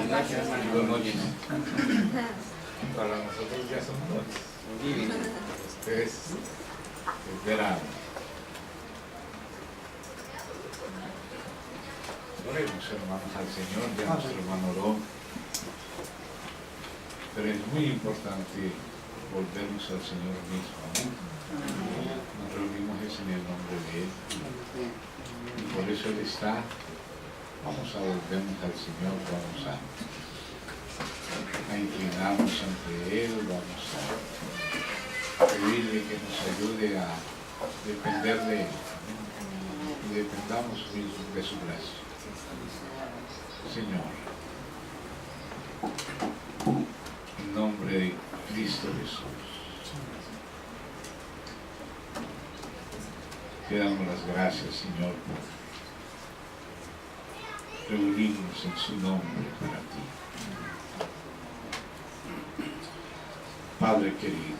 Digo noches. Para nosotros ya son noches. Ustedes es verano. Oremos, hermanos, al Señor, ya nuestro hermano oró. Pero es muy importante volvernos al Señor mismo. ¿Amén? Nos reunimos en el nombre de Él. Y por eso Él está. Vamos a volvernos al Señor, vamos a inclinarnos ante Él, vamos a pedirle que nos ayude a depender de Él. Y dependamos de su gracia. Señor, en nombre de Cristo Jesús, te damos las gracias, Señor, por reunirnos en su nombre para ti. Padre querido,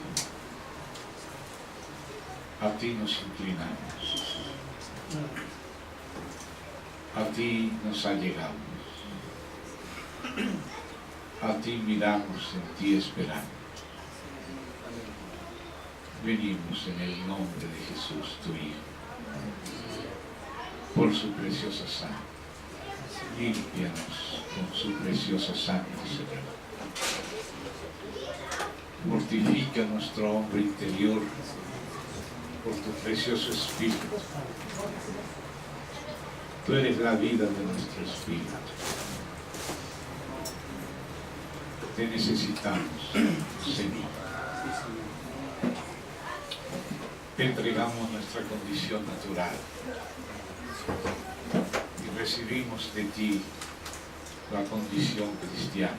a ti nos inclinamos, a ti nos allegamos, a ti miramos, en ti esperamos. Venimos en el nombre de Jesús, tu Hijo, por su preciosa sangre. Límpianos con su preciosa sangre, Señor. Mortifica nuestro hombre interior por tu precioso espíritu. Tú eres la vida de nuestro espíritu. Te necesitamos, Señor. Te entregamos nuestra condición natural. Recibimos de ti la condición cristiana,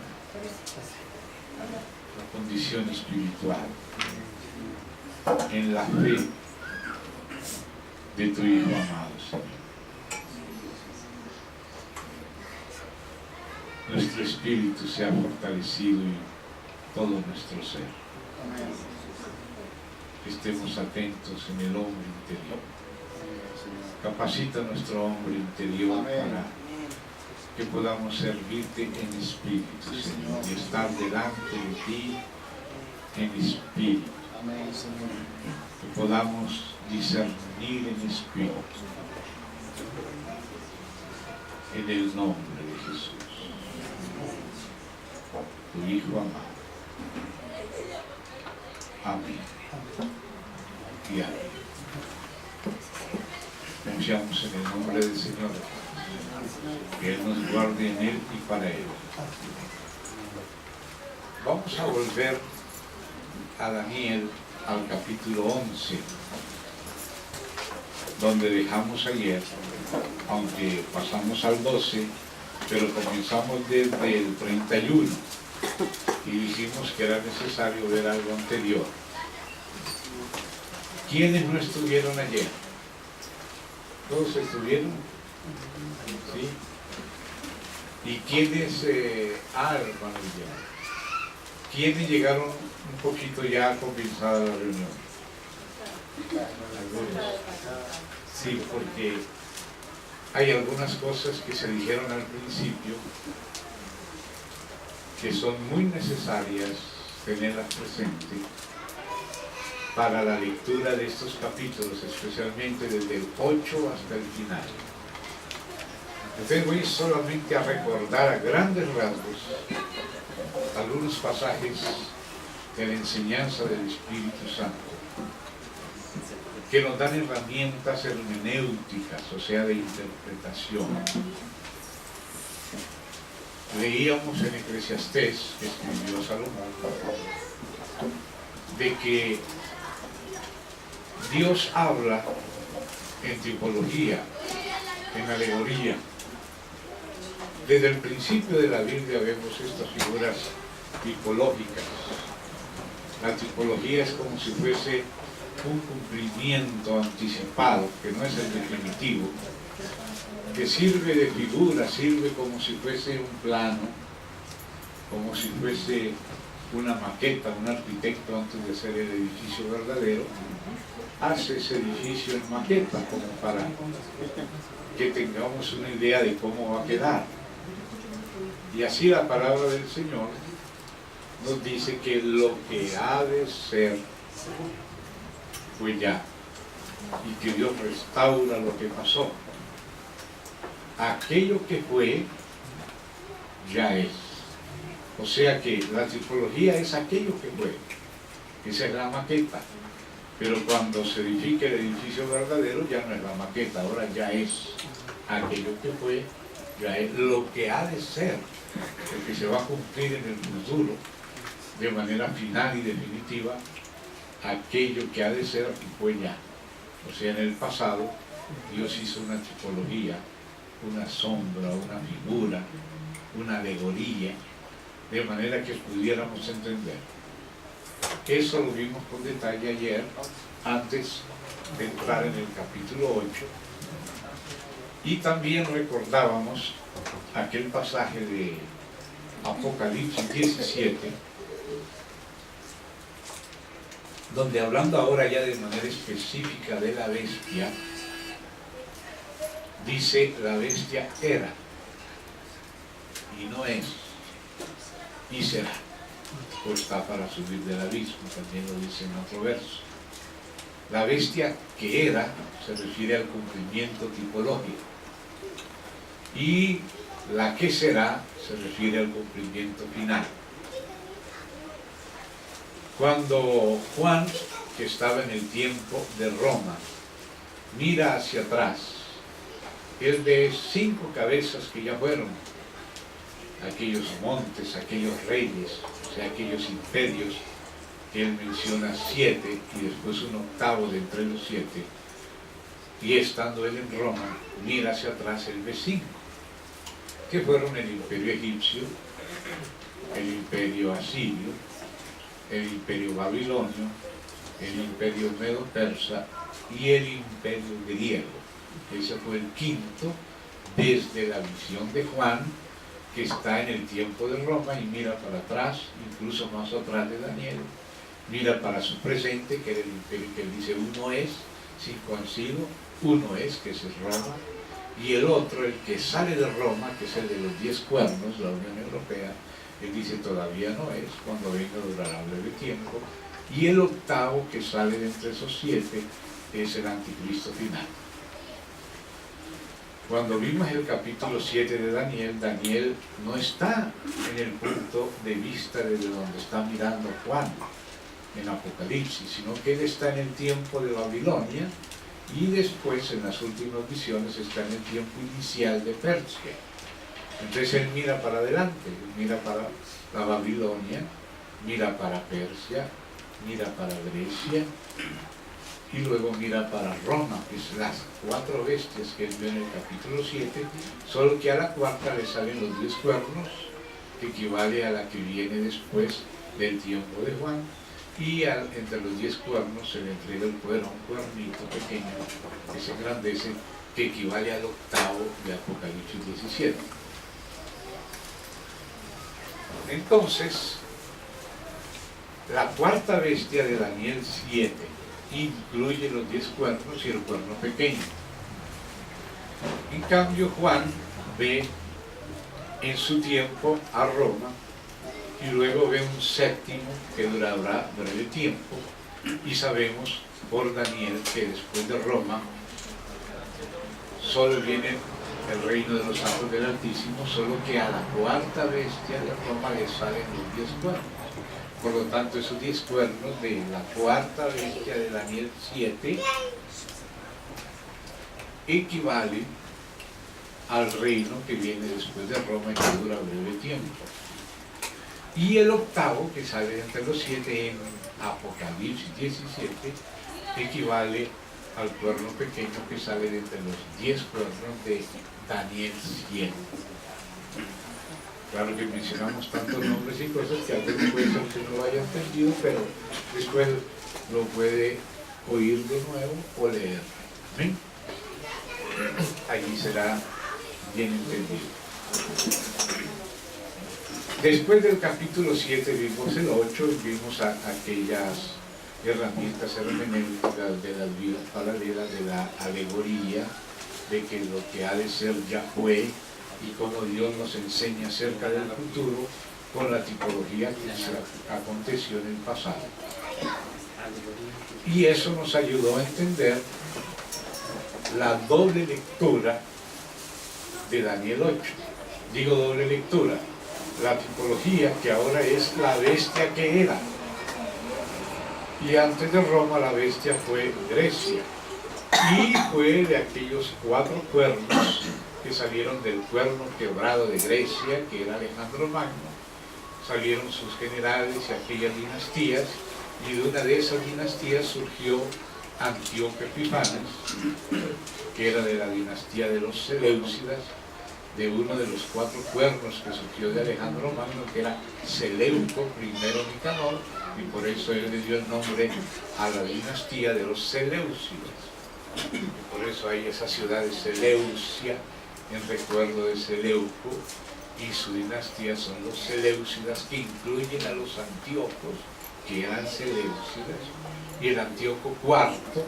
la condición espiritual, en la fe de tu Hijo amado, Señor. Nuestro espíritu se ha fortalecido en todo nuestro ser. Estemos atentos en el hombre interior. Capacita nuestro hombre interior para que podamos servirte en espíritu, Señor, y estar delante de ti en espíritu. Que podamos discernir en espíritu. En el nombre de Jesús, tu Hijo amado. Amén. Y amén. Confiamos en el nombre del Señor, que Él nos guarde en Él y para Él. Vamos a volver a Daniel, al capítulo 11, donde dejamos ayer, aunque pasamos al 12, pero comenzamos desde el 31 y dijimos que era necesario ver algo anterior. ¿Quiénes no estuvieron ayer? ¿Todos estuvieron? ¿Sí? ¿Y quiénes, hermano, quiénes llegaron un poquito ya comenzada la reunión? Algunos. Sí, porque hay algunas cosas que se dijeron al principio que son muy necesarias tenerlas presentes para la lectura de estos capítulos, especialmente desde el 8 hasta el final. Entonces voy solamente a recordar a grandes rasgos algunos pasajes de la enseñanza del Espíritu Santo que nos dan herramientas hermenéuticas, o sea, de interpretación. Leíamos en Eclesiastés, que escribió Salomón, de que Dios habla en tipología, en alegoría. Desde el principio de la Biblia vemos estas figuras tipológicas. La tipología es como si fuese un cumplimiento anticipado, que no es el definitivo, que sirve de figura, sirve como si fuese un plano, como si fuese una maqueta, un arquitecto antes de hacer el edificio verdadero, hace ese edificio en maqueta como para que tengamos una idea de cómo va a quedar. Y así la palabra del Señor nos dice que lo que ha de ser fue ya, y que Dios restaura lo que pasó. Aquello que fue ya es. O sea que la tipología es aquello que fue. Esa es la maqueta. Pero cuando se edifique el edificio verdadero ya no es la maqueta, ahora ya es aquello que fue, ya es lo que ha de ser, lo que se va a cumplir en el futuro de manera final y definitiva, aquello que ha de ser fue ya. O sea, en el pasado Dios hizo una tipología, una sombra, una figura, una alegoría, de manera que pudiéramos entender. Eso lo vimos con detalle ayer, antes de entrar en el capítulo 8, y también recordábamos aquel pasaje de Apocalipsis 17, donde hablando ahora ya de manera específica de la bestia, dice la bestia era, y no es, y será, o está para subir del abismo, también lo dice en otro verso. La bestia que era se refiere al cumplimiento tipológico, y la que será se refiere al cumplimiento final. Cuando Juan, que estaba en el tiempo de Roma, mira hacia atrás, él ve 5 cabezas que ya fueron, aquellos montes, aquellos reyes, o sea, aquellos imperios, que él menciona 7 y después un octavo de entre los 7, y estando él en Roma, mira hacia atrás, él ve 5, que fueron el imperio egipcio, el imperio asirio, el imperio babilonio, el imperio medo-persa y el imperio griego. Ese fue el 5º desde la visión de Juan, que está en el tiempo de Roma y mira para atrás, incluso más atrás de Daniel, mira para su presente, que era el imperio que él dice uno es, 5 han sido, uno es, que ese es Roma, y el otro, el que sale de Roma, que es el de los 10 cuernos, la Unión Europea, él dice todavía no es, cuando venga durará breve tiempo, y el octavo que sale de entre esos 7 es el anticristo final. Cuando vimos el capítulo 7 de Daniel, Daniel no está en el punto de vista desde donde está mirando Juan en Apocalipsis, sino que él está en el tiempo de Babilonia y después en las últimas visiones está en el tiempo inicial de Persia. Entonces él mira para adelante, mira para la Babilonia, mira para Persia, mira para Grecia y luego mira para Roma, que es las 4 bestias que él vio en el capítulo 7, solo que a la cuarta le salen los 10 cuernos, que equivale a la que viene después del tiempo de Juan, y entre los 10 cuernos se le entrega el poder a un cuernito pequeño que se engrandece, que equivale al octavo de Apocalipsis 17. Entonces, la cuarta bestia de Daniel 7 incluye los 10 cuernos y el cuerno pequeño. En cambio, Juan ve en su tiempo a Roma y luego ve un 7º que durará breve tiempo, y sabemos por Daniel que después de Roma solo viene el reino de los santos del Altísimo, solo que a la cuarta bestia de Roma le salen los 10 cuernos. Por lo tanto, esos 10 cuernos de la cuarta bestia de Daniel 7 equivalen al reino que viene después de Roma y que dura breve tiempo. Y el octavo, que sale entre los 7 en Apocalipsis 17, equivale al cuerno pequeño que sale de entre los 10 cuernos de Daniel 7. Claro que mencionamos tantos nombres y cosas que alguien puede ser que no lo haya entendido, pero después lo puede oír de nuevo o leer. ¿Amén? Allí será bien entendido. Después del capítulo 7 vimos el 8 y vimos aquellas herramientas hermenéuticas de las vidas paralelas, de la alegoría, de que lo que ha de ser ya fue, y cómo Dios nos enseña acerca del futuro con la tipología que aconteció en el pasado. Y eso nos ayudó a entender la doble lectura de Daniel 8. Digo doble lectura, la tipología que ahora es la bestia que era. Y antes de Roma la bestia fue Grecia. Y fue de aquellos 4 cuernos que salieron del cuerno quebrado de Grecia, que era Alejandro Magno. Salieron sus generales y aquellas dinastías, y de una de esas dinastías surgió Antíoco Epifanes, que era de la dinastía de los Seleucidas, de uno de los 4 cuernos que surgió de Alejandro Magno, que era Seleuco I Nicanor, y por eso él le dio el nombre a la dinastía de los Seleucidas. Y por eso hay esa ciudad de Seleucia en recuerdo de Seleuco, y su dinastía son los Seleucidas, que incluyen a los Antíocos, que eran Seleucidas, y el Antíoco IV,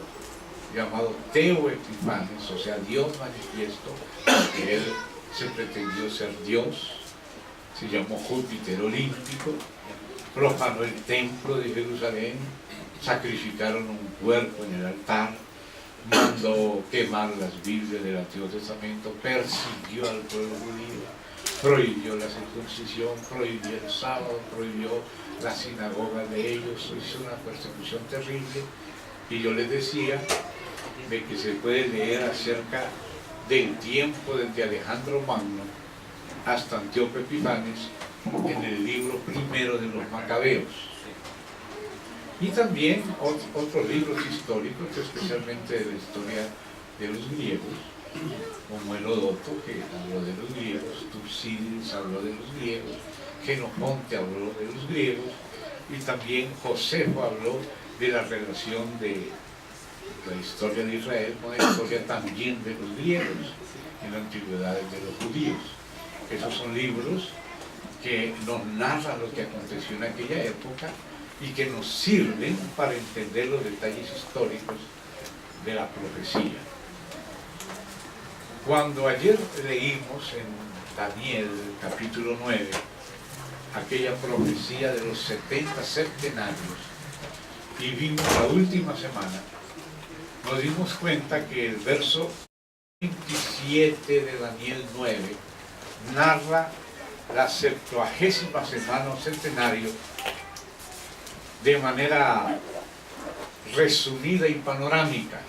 llamado Teo Epifanes, o sea, Dios manifiesto, que él se pretendió ser Dios, se llamó Júpiter olímpico, profanó el templo de Jerusalén, sacrificaron un cuerpo en el altar, mandó quemar las Biblias del Antiguo Testamento, persiguió al pueblo judío, prohibió la circuncisión, prohibió el sábado, prohibió la sinagoga de ellos, hizo una persecución terrible. Y yo les decía de que se puede leer acerca del tiempo desde Alejandro Magno hasta Antíoco Epifanes en el libro primero de los Macabeos. Y también otros libros históricos, especialmente de la historia de los griegos, como Heródoto, que habló de los griegos, Tucídides habló de los griegos, Genofonte habló de los griegos, y también Josefo habló de la relación de la historia de Israel con la historia también de los griegos en la antigüedad de los judíos. Esos son libros que nos narran lo que aconteció en aquella época y que nos sirven para entender los detalles históricos de la profecía. Cuando ayer leímos en Daniel capítulo 9 aquella profecía de los 70 septenarios y vimos la última semana, nos dimos cuenta que el verso 27 de Daniel 9 narra la 70ª semana o centenario de manera resumida y panorámica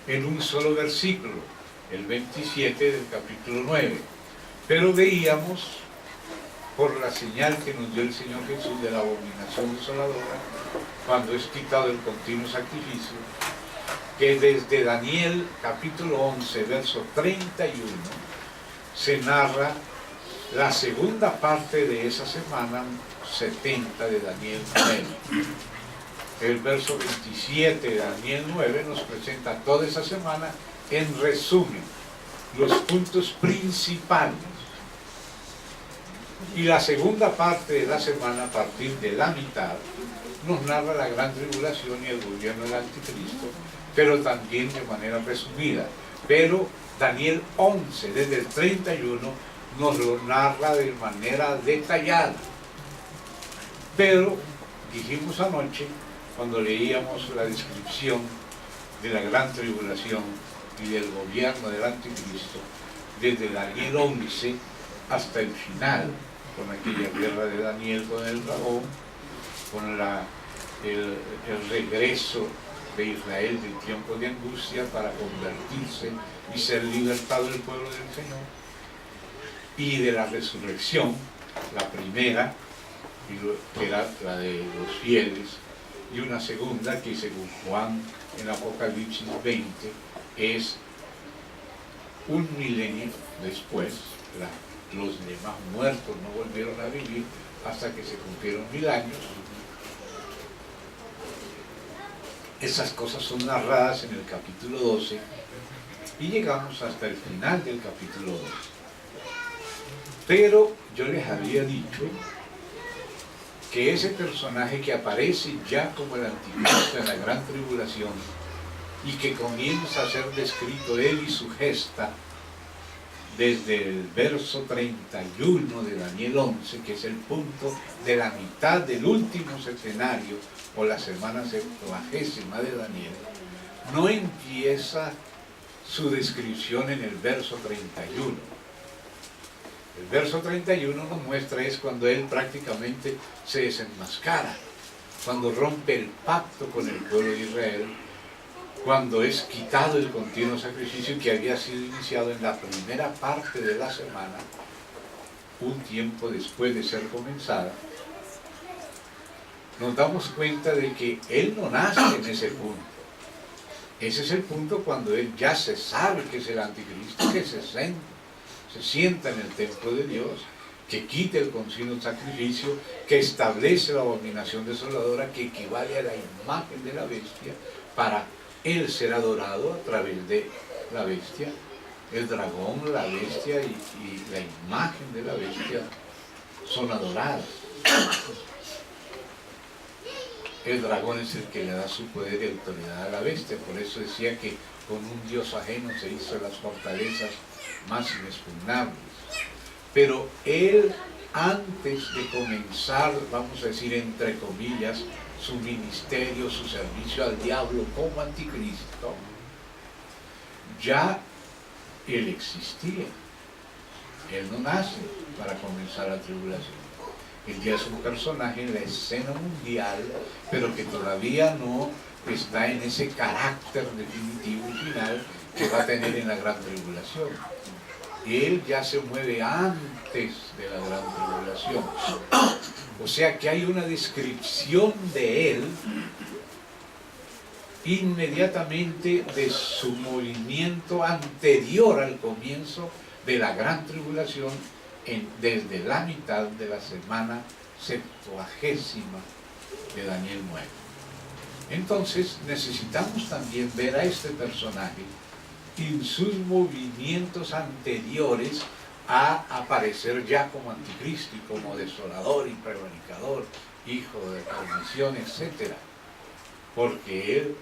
en un solo versículo, el 27 del capítulo 9. Pero veíamos, por la señal que nos dio el Señor Jesús de la abominación desoladora, cuando es quitado el continuo sacrificio, que desde Daniel capítulo 11, verso 31, se narra la segunda parte de esa semana 70 de Daniel 9. El verso 27 de Daniel 9 nos presenta toda esa semana en resumen, los puntos principales. Y la segunda parte de la semana, a partir de la mitad, nos narra la gran tribulación y el gobierno del anticristo, pero también de manera resumida. Pero Daniel 11, desde el 31, nos lo narra de manera detallada. Pero dijimos anoche, cuando leíamos la descripción de la gran tribulación y del gobierno del anticristo, desde Daniel 11 hasta el final, con aquella guerra de Daniel con el dragón, con el regreso de Israel del tiempo de angustia para convertirse y ser libertado el pueblo del Señor, y de la resurrección, la primera, que era la de los fieles, y una segunda que según Juan en Apocalipsis 20 es un milenio después. Los demás muertos no volvieron a vivir hasta que se cumplieron 1000 años. Esas cosas son narradas en el capítulo 12 y llegamos hasta el final del capítulo 12. Pero yo les había dicho que ese personaje que aparece ya como el anticristo en la gran tribulación y que comienza a ser descrito él y su gesta desde el verso 31 de Daniel 11, que es el punto de la mitad del último septenario o la semana 70ª de Daniel, no empieza su descripción en el verso 31. El verso 31 nos muestra es cuando él prácticamente se desenmascara, cuando rompe el pacto con el pueblo de Israel, cuando es quitado el continuo sacrificio que había sido iniciado en la primera parte de la semana, un tiempo después de ser comenzada. Nos damos cuenta de que él no nace en ese punto. Ese es el punto cuando él ya se sabe que es el anticristo, que se sienta en el templo de Dios, que quite el continuo sacrificio, que establece la abominación desoladora, que equivale a la imagen de la bestia, para él ser adorado a través de la bestia. El dragón, la bestia y la imagen de la bestia son adoradas. El dragón es el que le da su poder y autoridad a la bestia. Por eso decía que con un dios ajeno se hizo las fortalezas más inexpugnables. Pero él, antes de comenzar, vamos a decir entre comillas, su ministerio, su servicio al diablo como anticristo, ya él existía. Él no nace para comenzar la tribulación. Él ya es un personaje en la escena mundial, pero que todavía no está en ese carácter definitivo y final que va a tener en la gran tribulación. Él ya se mueve antes de la gran tribulación. O sea que hay una descripción de él inmediatamente de su movimiento anterior al comienzo de la gran tribulación, desde la mitad de la semana 70ª de Daniel 9. Entonces necesitamos también ver a este personaje en sus movimientos anteriores a aparecer ya como anticristo y como desolador y prevaricador, hijo de perdición, etc. Porque él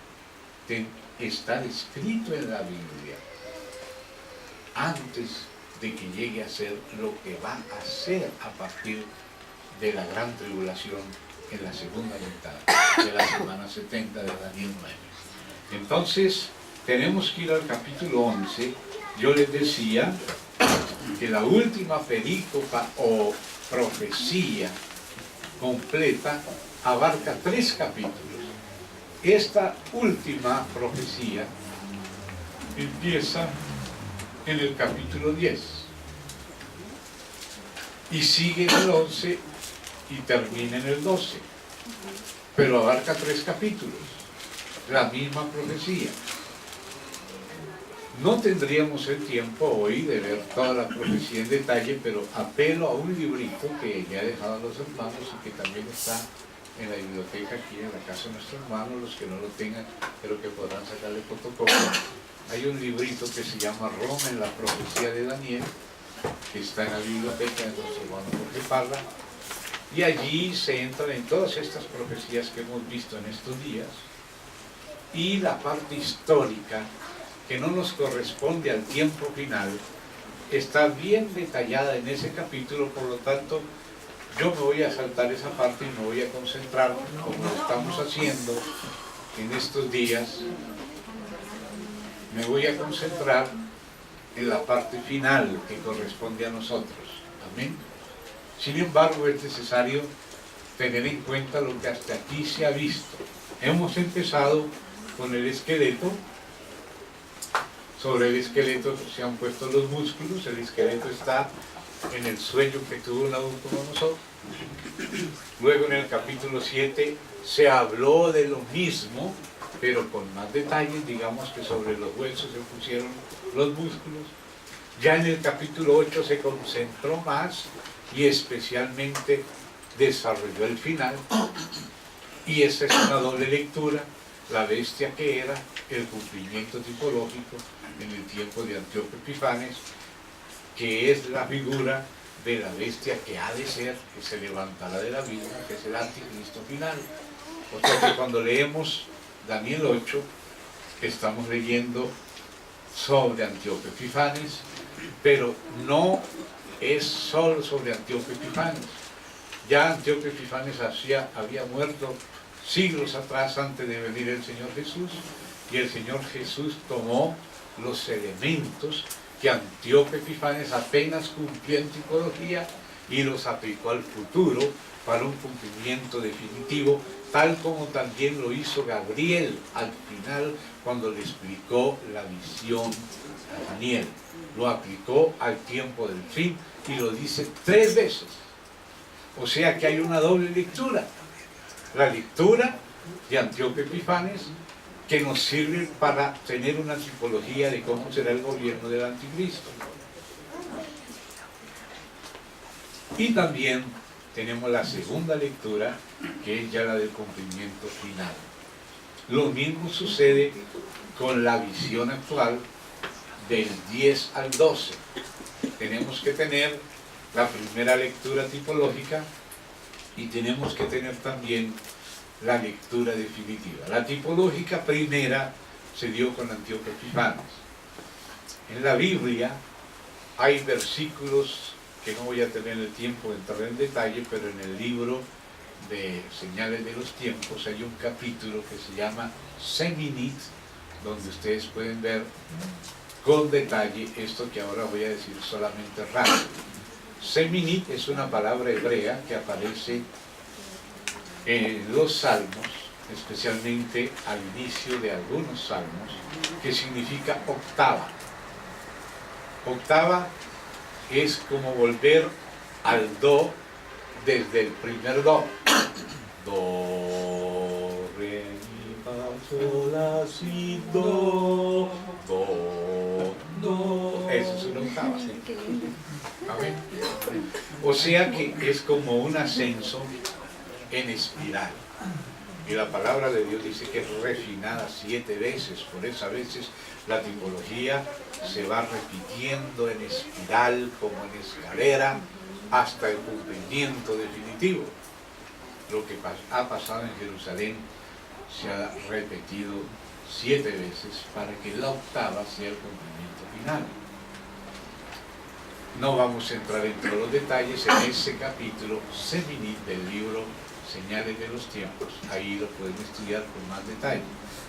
está descrito en la Biblia antes de que llegue a ser lo que va a ser a partir de la gran tribulación en la segunda mitad de la semana 70 de Daniel 9. Entonces tenemos que ir al capítulo 11. Yo les decía que la última perícopa o profecía completa abarca 3 capítulos. Esta última profecía empieza en el capítulo 10 y sigue en el 11 y termina en el 12, pero abarca 3 capítulos, la misma profecía. No tendríamos el tiempo hoy de ver toda la profecía en detalle, pero apelo a un librito que ya he dejado a los hermanos y que también está en la biblioteca aquí en la casa de nuestro hermano. Los que no lo tengan, creo que podrán sacarle fotocopia. Hay un librito que se llama Roma en la profecía de Daniel, que está en la biblioteca de nuestro hermano Jorge Parra, y allí se entran en todas estas profecías que hemos visto en estos días, y la parte histórica, que no nos corresponde al tiempo final, está bien detallada en ese capítulo. Por lo tanto, yo me voy a saltar esa parte y me voy a concentrar, como lo estamos haciendo en estos días, me voy a concentrar en la parte final que corresponde a nosotros. Amén. Sin embargo, es necesario tener en cuenta lo que hasta aquí se ha visto. Hemos empezado con el esqueleto. Sobre el esqueleto se han puesto los músculos. El esqueleto está en el sueño que tuvo Nabucodonosor. Luego en el capítulo 7 se habló de lo mismo, pero con más detalles. Digamos que sobre los huesos se pusieron los músculos. Ya en el capítulo 8 se concentró más y especialmente desarrolló el final. Y esa es una doble lectura. La bestia que era el cumplimiento tipológico en el tiempo de Antíoco Epifanes, que es la figura de la bestia que ha de ser, que se levantará de la vida, que es el anticristo final. O sea que cuando leemos Daniel 8, estamos leyendo sobre Antíoco Epifanes, pero no es solo sobre Antíoco Epifanes. Ya Antíoco Epifanes había muerto siglos atrás, antes de venir el Señor Jesús, y el Señor Jesús tomó los elementos que Antíoco Epifanes apenas cumplió en tipología y los aplicó al futuro para un cumplimiento definitivo, tal como también lo hizo Gabriel al final cuando le explicó la visión a Daniel. Lo aplicó al tiempo del fin y lo dice 3 veces. O sea que hay una doble lectura. La lectura de Antíoco Epifanes, que nos sirve para tener una tipología de cómo será el gobierno del anticristo. Y también tenemos la segunda lectura, que es ya la del cumplimiento final. Lo mismo sucede con la visión actual del 10 al 12. Tenemos que tener la primera lectura tipológica y tenemos que tener también la lectura definitiva. La tipológica primera se dio con Antíoco Epifanes. En la Biblia hay versículos que no voy a tener el tiempo de entrar en detalle, pero en el libro de Señales de los Tiempos hay un capítulo que se llama Seminit, donde ustedes pueden ver con detalle esto que ahora voy a decir solamente rápido. Seminit es una palabra hebrea que aparece en los salmos, especialmente al inicio de algunos salmos, que significa octava. Octava es como volver al do desde el primer do. Do, re, mi, fa, sol, la, si, do, do. Eso es una octava. ¿Amén? O sea que es como un ascenso en espiral. Y la palabra de Dios dice que es refinada 7 veces. Por eso a veces la tipología se va repitiendo en espiral, como en escalera, hasta el cumplimiento definitivo. Lo que ha pasado en Jerusalén se ha repetido 7 veces para que la octava sea el cumplimiento final. No vamos a entrar en todos los detalles en ese capítulo Seminit del libro Señales de los Tiempos. Ahí lo pueden estudiar con más detalle.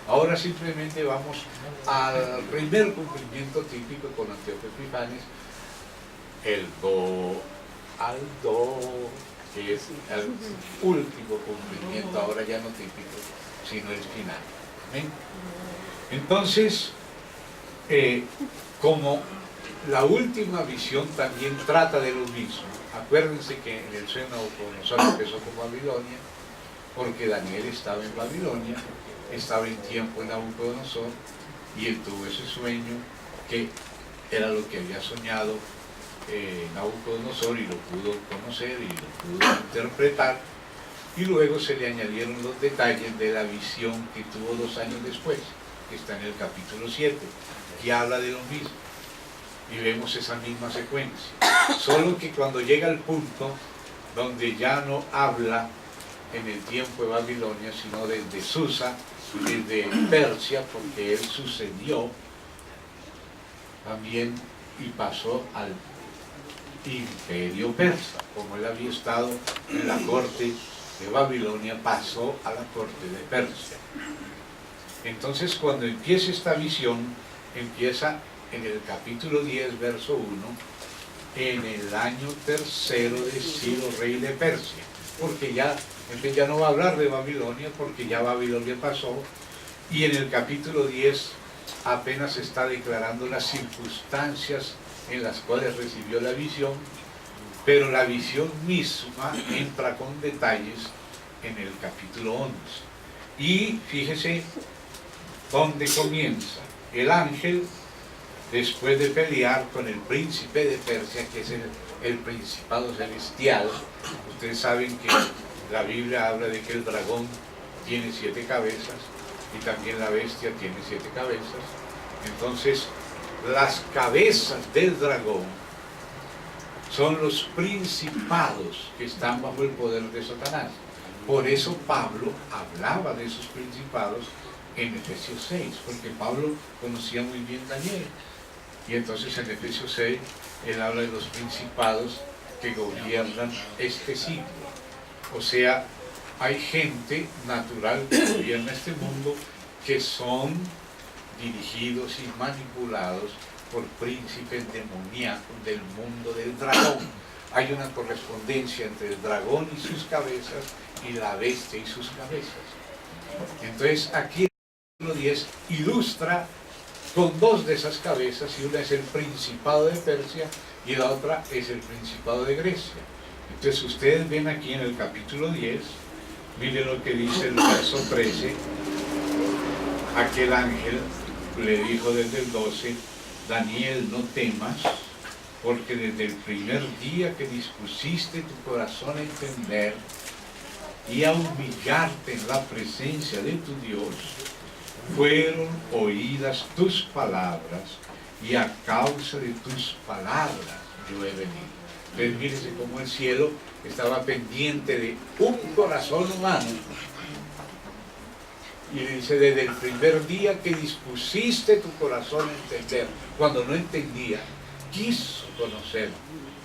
Ahora simplemente vamos al primer cumplimiento típico con Antíoco Epifanes, el do al do, que es el último cumplimiento, ahora ya no típico, sino el final. ¿Amén? Entonces, como la última visión también trata de lo mismo. Acuérdense que en el sueño Nabucodonosor empezó con Babilonia, porque Daniel estaba en Babilonia, estaba en tiempo en Nabucodonosor, y él tuvo ese sueño que era lo que había soñado Nabucodonosor, y lo pudo conocer y lo pudo interpretar, y luego se le añadieron los detalles de la visión que tuvo 2 años después, que está en el capítulo 7, que habla de lo mismo. Y vemos esa misma secuencia, solo que cuando llega al punto donde ya no habla en el tiempo de Babilonia, sino desde Susa, desde Persia, porque él sucedió también y pasó al imperio persa. Como él había estado en la corte de Babilonia, pasó a la corte de Persia. Entonces, cuando empieza esta visión, empieza en el capítulo 10, verso 1, en el año 3º de Ciro, rey de Persia, porque ya no va a hablar de Babilonia, porque ya Babilonia pasó, y en el capítulo 10 apenas está declarando las circunstancias en las cuales recibió la visión, pero la visión misma entra con detalles en el capítulo 11. Y fíjese dónde comienza. El ángel, después de pelear con el príncipe de Persia, que es el principado celestial, ustedes saben que la Biblia habla de que el dragón tiene 7 cabezas y también la bestia tiene 7 cabezas. Entonces, las cabezas del dragón son los principados que están bajo el poder de Satanás. Por eso Pablo hablaba de esos principados en Efesios 6, porque Pablo conocía muy bien Daniel. Y entonces en Efesios 6 él habla de los principados que gobiernan este siglo. O sea, hay gente natural que gobierna este mundo que son dirigidos y manipulados por príncipes demoníacos del mundo del dragón. Hay una correspondencia entre el dragón y sus cabezas y la bestia y sus cabezas. Entonces aquí el capítulo 10 ilustra con dos de esas cabezas, y una es el Principado de Persia y la otra es el Principado de Grecia. Entonces ustedes ven aquí en el capítulo 10, miren lo que dice el verso 13, aquel ángel le dijo desde el 12, Daniel, no temas, porque desde el primer día que dispusiste tu corazón a entender y a humillarte en la presencia de tu Dios, fueron oídas tus palabras, y a causa de tus palabras yo he venido. Entonces fíjense cómo el cielo estaba pendiente de un corazón humano, y le dice, desde el primer día que dispusiste tu corazón a entender, cuando no entendía, quiso conocer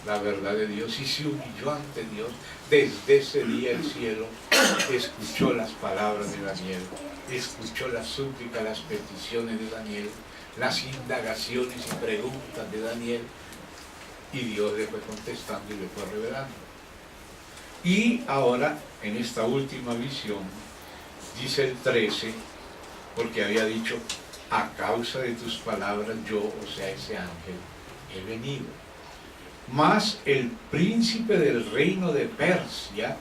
la verdad de Dios y se humilló ante Dios. Desde ese día el cielo escuchó las palabras de Daniel, escuchó las súplicas, las peticiones de Daniel, las indagaciones y preguntas de Daniel, y Dios le fue contestando y le fue revelando. Y ahora, en esta última visión, dice el 13, porque había dicho, a causa de tus palabras yo, o sea, ese ángel, he venido. Mas el príncipe del reino de Persia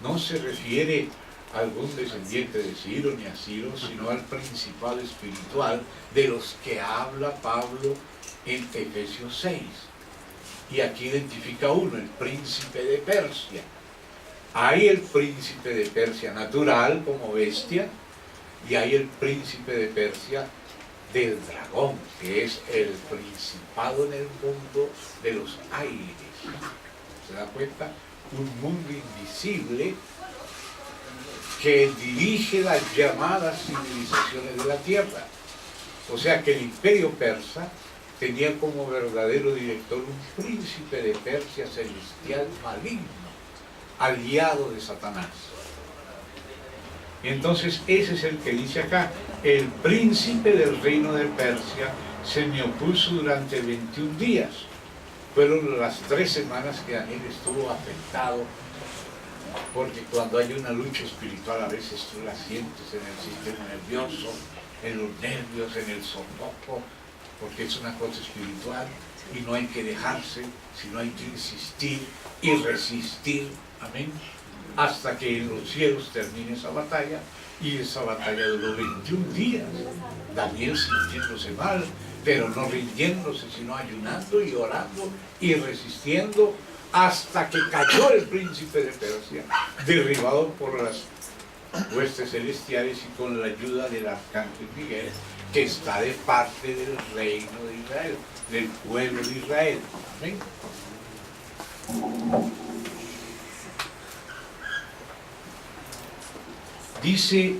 no se refiere a algún descendiente de Ciro ni a Ciro, sino al principal espiritual de los que habla Pablo en Efesios 6. Y aquí identifica uno, el príncipe de Persia. Hay el príncipe de Persia natural como bestia, y hay el príncipe de Persia del dragón, que es el principado en el mundo de los aires. ¿Se da cuenta? Un mundo invisible que dirige las llamadas civilizaciones de la tierra. O sea que el imperio persa tenía como verdadero director un príncipe de Persia celestial maligno, aliado de Satanás. Entonces ese es el que dice acá, el príncipe del reino de Persia se me opuso durante 21 días. Fueron las 3 semanas que Daniel estuvo afectado, porque cuando hay una lucha espiritual a veces tú la sientes en el sistema nervioso, en los nervios, en el sofoco, porque es una cosa espiritual y no hay que dejarse, sino hay que insistir y resistir, amén, hasta que en los cielos termine esa batalla. Y esa batalla duró 21 días, Daniel sintiéndose mal, pero no rindiéndose, sino ayunando y orando y resistiendo, hasta que cayó el príncipe de Persia, derribado por las huestes celestiales y con la ayuda del arcángel Miguel, que está de parte del reino de Israel, del pueblo de Israel. Amén. Dice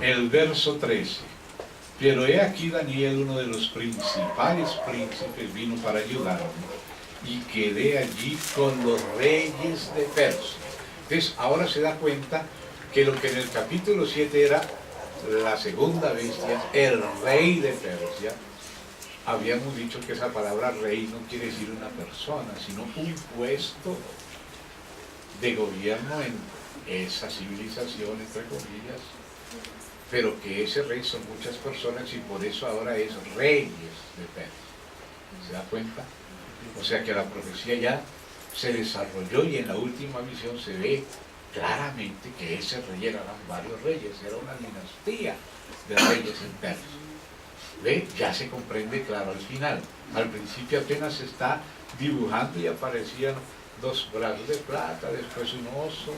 el verso 13, pero he aquí Daniel, uno de los principales príncipes, vino para ayudarme, y quedé allí con los reyes de Persia. Entonces ahora se da cuenta que lo que en el capítulo 7 era la segunda bestia, el rey de Persia, habíamos dicho que esa palabra rey no quiere decir una persona, sino un puesto de gobierno en esa civilización, entre comillas, pero que ese rey son muchas personas y por eso ahora es reyes de Persia. ¿Se da cuenta? O sea que la profecía ya se desarrolló, y en la última visión se ve claramente que ese rey eran varios reyes, era una dinastía de reyes en Persia. ¿Ve? Ya se comprende claro al final. Al principio apenas se está dibujando y aparecían 2 brazos de plata, después un oso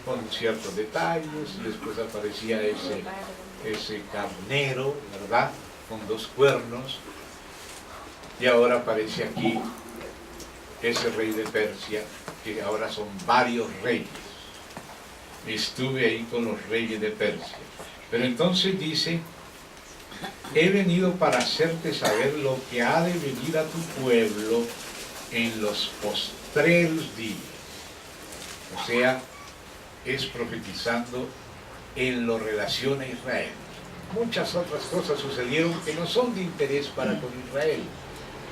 con ciertos detalles, y después aparecía ese carnero, ¿verdad?, con 2 cuernos, y ahora aparece aquí ese rey de Persia, que ahora son varios reyes. Estuve ahí con los reyes de Persia. Pero entonces dice he venido para hacerte saber lo que ha de venir a tu pueblo en los postreros días. O sea, es profetizando en lo relación a Israel. Muchas otras cosas sucedieron que no son de interés para con Israel.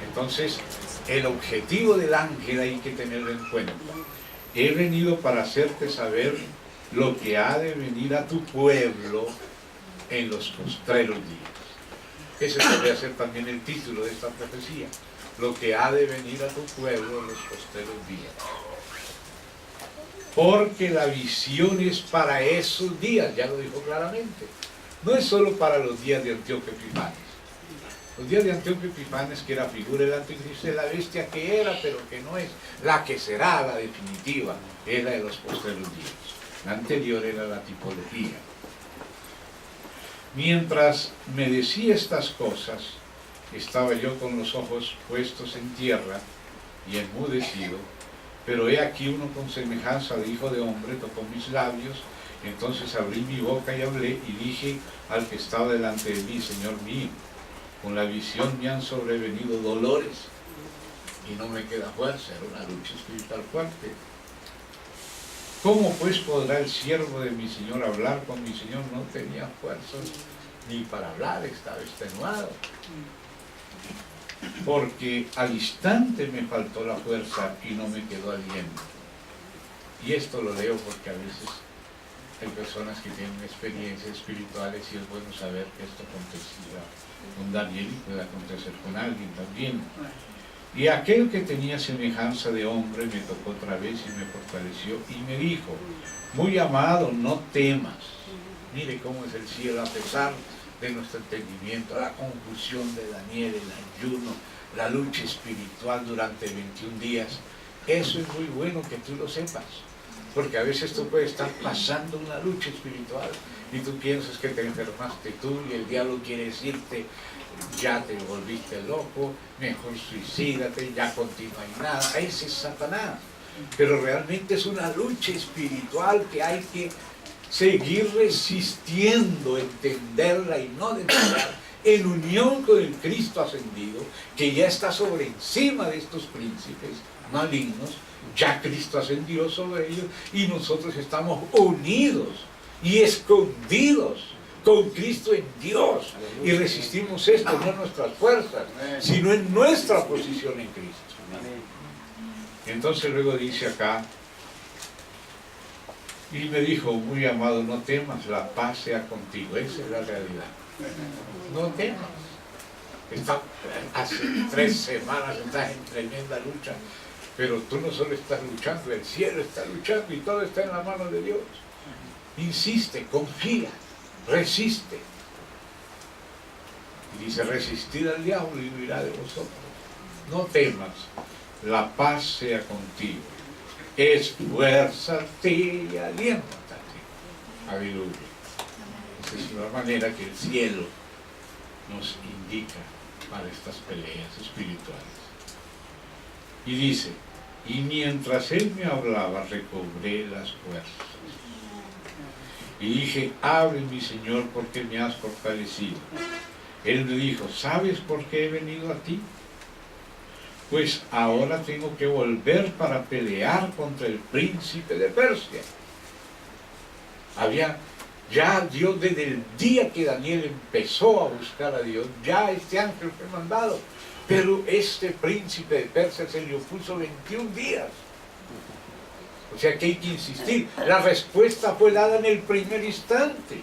Entonces, el objetivo del ángel hay que tenerlo en cuenta. He venido para hacerte saber lo que ha de venir a tu pueblo en los postreros días. Ese podría ser también el título de esta profecía. Lo que ha de venir a tu pueblo en los postreros días. Porque la visión es para esos días, ya lo dijo claramente. No es solo para los días de Antíoco Epifanes. Los días de Antíoco Epifanes, que era figura del anticristo, es la bestia que era, pero que no es. La que será, la definitiva, es la de los postreros días. La anterior era la tipología. Mientras me decía estas cosas, estaba yo con los ojos puestos en tierra y enmudecido, pero he aquí uno con semejanza de hijo de hombre tocó mis labios. Entonces abrí mi boca y hablé y dije al que estaba delante de mí: Señor mío, con la visión me han sobrevenido dolores y no me queda fuerza. Era una lucha espiritual fuerte. ¿Cómo pues podrá el siervo de mi Señor hablar con mi Señor? No tenía fuerzas ni para hablar, estaba extenuado. Porque al instante me faltó la fuerza y no me quedó aliento. Y esto lo leo porque a veces hay personas que tienen experiencias espirituales y es bueno saber que esto acontecía con Daniel y puede acontecer con alguien también. Y aquel que tenía semejanza de hombre me tocó otra vez y me fortaleció y me dijo: muy amado, no temas. Mire cómo es el cielo a pesar de nuestro entendimiento, la confusión de Daniel, el ayuno, la lucha espiritual durante 21 días. Eso es muy bueno que tú lo sepas, porque a veces tú puedes estar pasando una lucha espiritual y tú piensas que te enfermaste tú y el diablo quiere decirte: ya te volviste loco, mejor suicídate, ya continúa y nada. Ese es Satanás. Pero realmente es una lucha espiritual que hay que seguir resistiendo, entenderla y no desmayar, en unión con el Cristo ascendido, que ya está sobre encima de estos príncipes malignos. Ya Cristo ascendió sobre ellos y nosotros estamos unidos y escondidos con Cristo en Dios, y resistimos esto no en nuestras fuerzas, sino en nuestra posición en Cristo. Entonces luego dice acá: y me dijo: muy amado, no temas, la paz sea contigo. Esa es la realidad. No temas. Hace 3 semanas estás en tremenda lucha, pero tú no solo estás luchando, el cielo está luchando y todo está en la mano de Dios. Insiste, confía, resiste. Y dice: resistid al diablo y huirá de vosotros. No temas, la paz sea contigo. Esfuérzate y aliéntate. Aleluya. Esa es la manera que el cielo nos indica para estas peleas espirituales. Y dice: y mientras él me hablaba, recobré las fuerzas. Y dije: hable, mi Señor, porque me has fortalecido. Él me dijo: ¿sabes por qué he venido a ti? Pues ahora tengo que volver para pelear contra el príncipe de Persia. Ya Dios, desde el día que Daniel empezó a buscar a Dios, ya este ángel fue mandado. Pero este príncipe de Persia se le opuso 21 días. O sea que hay que insistir. La respuesta fue dada en el primer instante.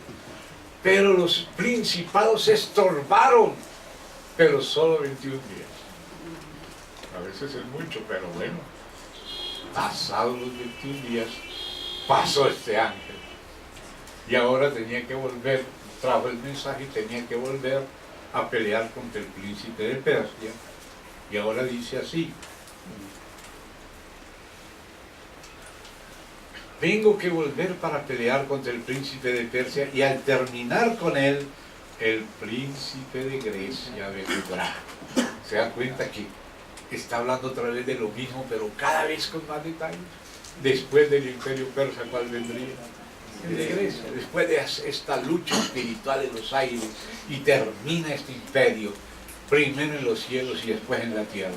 Pero los principados se estorbaron. Pero solo 21 días. A veces es mucho, pero bueno. Pasados los 21 días, pasó este ángel. Y ahora tenía que volver, trajo el mensaje y tenía que volver a pelear contra el príncipe de Persia. Y ahora dice así: vengo que volver para pelear contra el príncipe de Persia, y al terminar con él, el príncipe de Grecia vendrá. ¿Se dan cuenta que está hablando otra vez de lo mismo, pero cada vez con más detalle? Después del imperio persa, ¿cuál vendría? de Grecia, después de esta lucha espiritual en los aires, y termina este imperio, primero en los cielos y después en la tierra.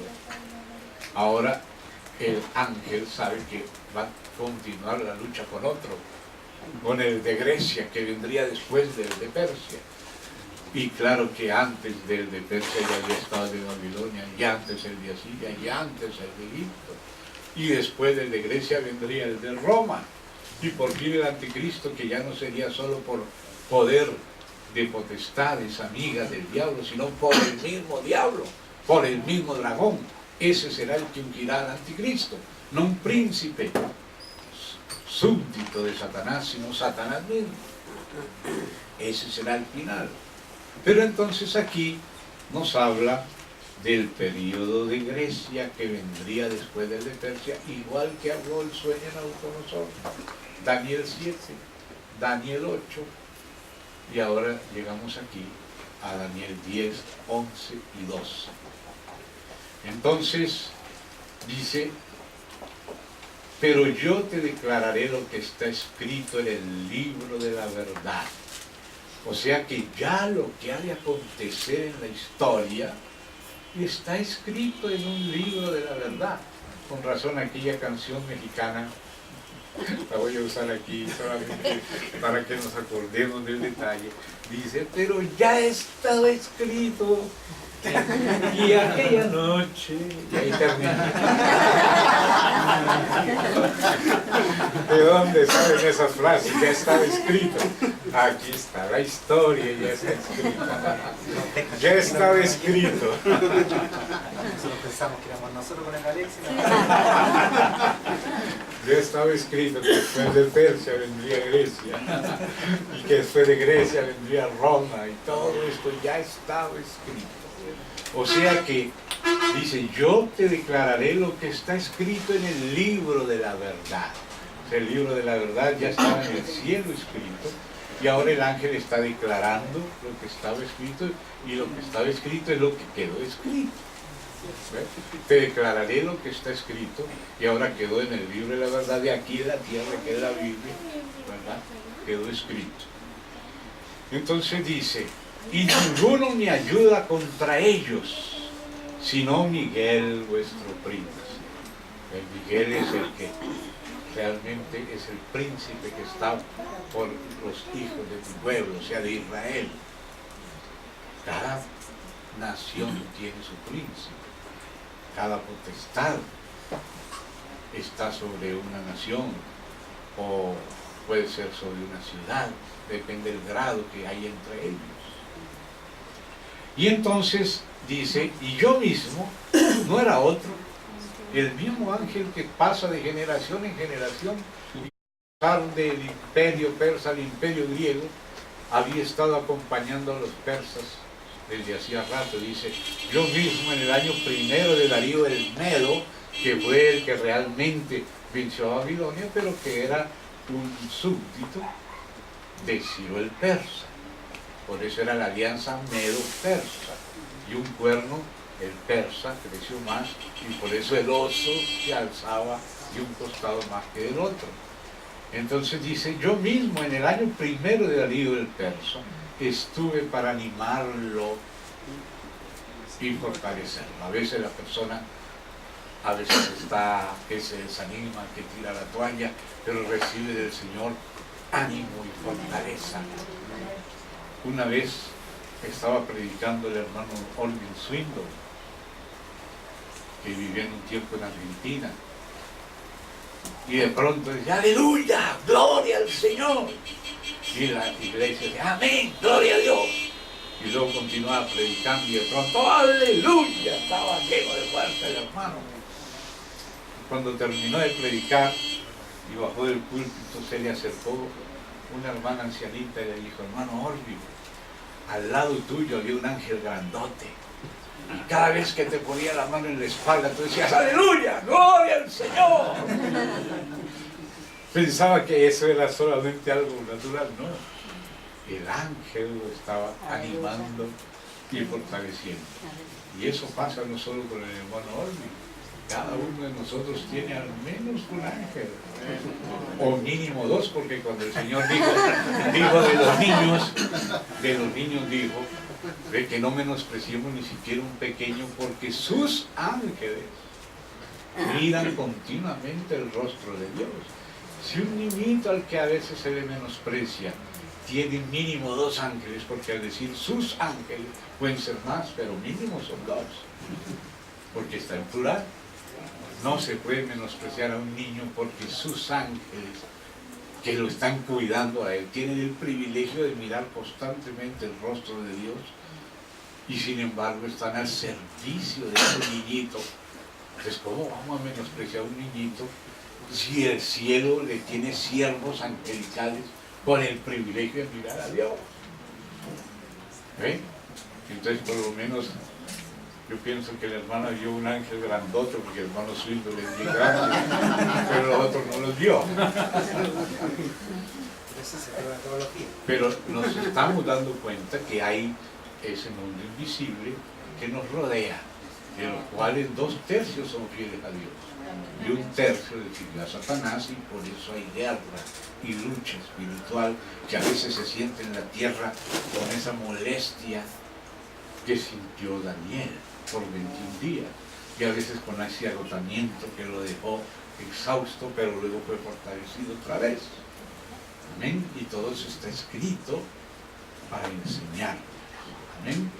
Ahora el ángel sabe que va a continuar la lucha con otro, con el de Grecia, que vendría después del de Persia. Y claro que antes del de Persia ya había estado el de Babilonia, y antes el de Asiria, y antes el de Egipto. Y después del de Grecia vendría el de Roma. Y por fin el anticristo, que ya no sería solo por poder de potestades amigas del diablo, sino por el mismo diablo, por el mismo dragón. Ese será el que ungirá al anticristo, no un príncipe súbdito de Satanás, sino Satanás mismo. Ese será el final. Pero entonces aquí nos habla del periodo de Grecia que vendría después del de Persia, igual que habló el sueño en Nabucodonosor, Daniel 7, Daniel 8, y ahora llegamos aquí a Daniel 10, 11 y 12. Entonces dice: pero yo te declararé lo que está escrito en el libro de la verdad. O sea que ya lo que ha de acontecer en la historia está escrito en un libro de la verdad. Con razón aquella canción mexicana, la voy a usar aquí solamente para que nos acordemos del detalle, dice: pero ya estaba escrito, y aquella noche, y ahí termina. ¿De dónde saben esas frases? Ya estaba escrito. Aquí está, la historia ya está escrita. Ya estaba escrito. Nosotros pensamos que éramos nosotros con el Alexis. Ya estaba escrito que después de Persia vendría Grecia, y que después de Grecia vendría Roma, y todo esto ya estaba escrito. O sea que dice: yo te declararé lo que está escrito en el libro de la verdad. O sea, el libro de la verdad ya estaba en el cielo escrito, y ahora el ángel está declarando lo que estaba escrito, y lo que estaba escrito es lo que quedó escrito. ¿Ves? Te declararé lo que está escrito, y ahora quedó en el libro de la verdad de aquí en la tierra, que es la Biblia, ¿verdad? Quedó escrito. Entonces dice: y ninguno me ayuda contra ellos, sino Miguel vuestro príncipe. El Miguel es el que realmente es el príncipe que está por los hijos de tu pueblo, o sea, de Israel. Cada nación tiene su príncipe, cada potestad está sobre una nación, o puede ser sobre una ciudad, depende del grado que hay entre ellos. Y entonces dice: y yo mismo, no era otro, el mismo ángel que pasa de generación en generación, y pasaron del imperio persa al imperio griego, había estado acompañando a los persas desde hacía rato. Dice: yo mismo en el año primero de Darío el Medo, que fue el que realmente venció a Babilonia, pero que era un súbdito de Ciro el persa. Por eso era la alianza Medo-Persa, y un cuerno, el persa, creció más, y por eso el oso se alzaba de un costado más que del otro. Entonces dice: yo mismo en el año primero de Darío el persa estuve para animarlo y fortalecerlo. A veces la persona, a veces está que se desanima, que tira la toalla, pero recibe del Señor ánimo y fortaleza. Una vez estaba predicando el hermano Olvin Swindon, que vivía en un tiempo en Argentina, y de pronto dice: ¡aleluya! ¡Gloria al Señor! Y la iglesia dice: ¡amén! ¡Gloria a Dios! Y luego continuaba predicando, y de pronto ¡aleluya! Estaba lleno de fuerza el hermano. Cuando terminó de predicar y bajó del púlpito, se le acercó una hermana ancianita y le dijo: hermano Olvin, al lado tuyo había un ángel grandote, y cada vez que te ponía la mano en la espalda tú decías: ¡aleluya! ¡Gloria al Señor! Pensaba que eso era solamente algo natural. No, el ángel lo estaba animando y fortaleciendo. Y eso pasa no solo con el hermano Olvin, Cada uno de nosotros tiene al menos un ángel, o mínimo dos, porque cuando el Señor dijo de los niños dijo, de que no menospreciemos ni siquiera un pequeño, porque sus ángeles miran continuamente el rostro de Dios. Si un niñito al que a veces se le menosprecia tiene mínimo dos ángeles, porque al decir sus ángeles pueden ser más, pero mínimo son dos, porque está en plural. No se puede menospreciar a un niño porque sus ángeles que lo están cuidando a él tienen el privilegio de mirar constantemente el rostro de Dios, y sin embargo están al servicio de ese niñito. Entonces, ¿cómo vamos a menospreciar a un niñito si el cielo le tiene siervos angelicales con el privilegio de mirar a Dios? ¿Ven? Entonces, por lo menos yo pienso que la hermana vio un ángel grandote, porque el hermano Suizo le dio grande, pero los otros no los vio. Pero nos estamos dando cuenta que hay ese mundo invisible que nos rodea, de los cuales 2/3 son fieles a Dios, y 1/3 le sirve a Satanás, y por eso hay guerra y lucha espiritual que a veces se siente en la tierra con esa molestia que sintió Daniel por 21 días, y a veces con ese agotamiento que lo dejó exhausto, pero luego fue fortalecido otra vez. Amén. Y todo eso está escrito para enseñar. Amén.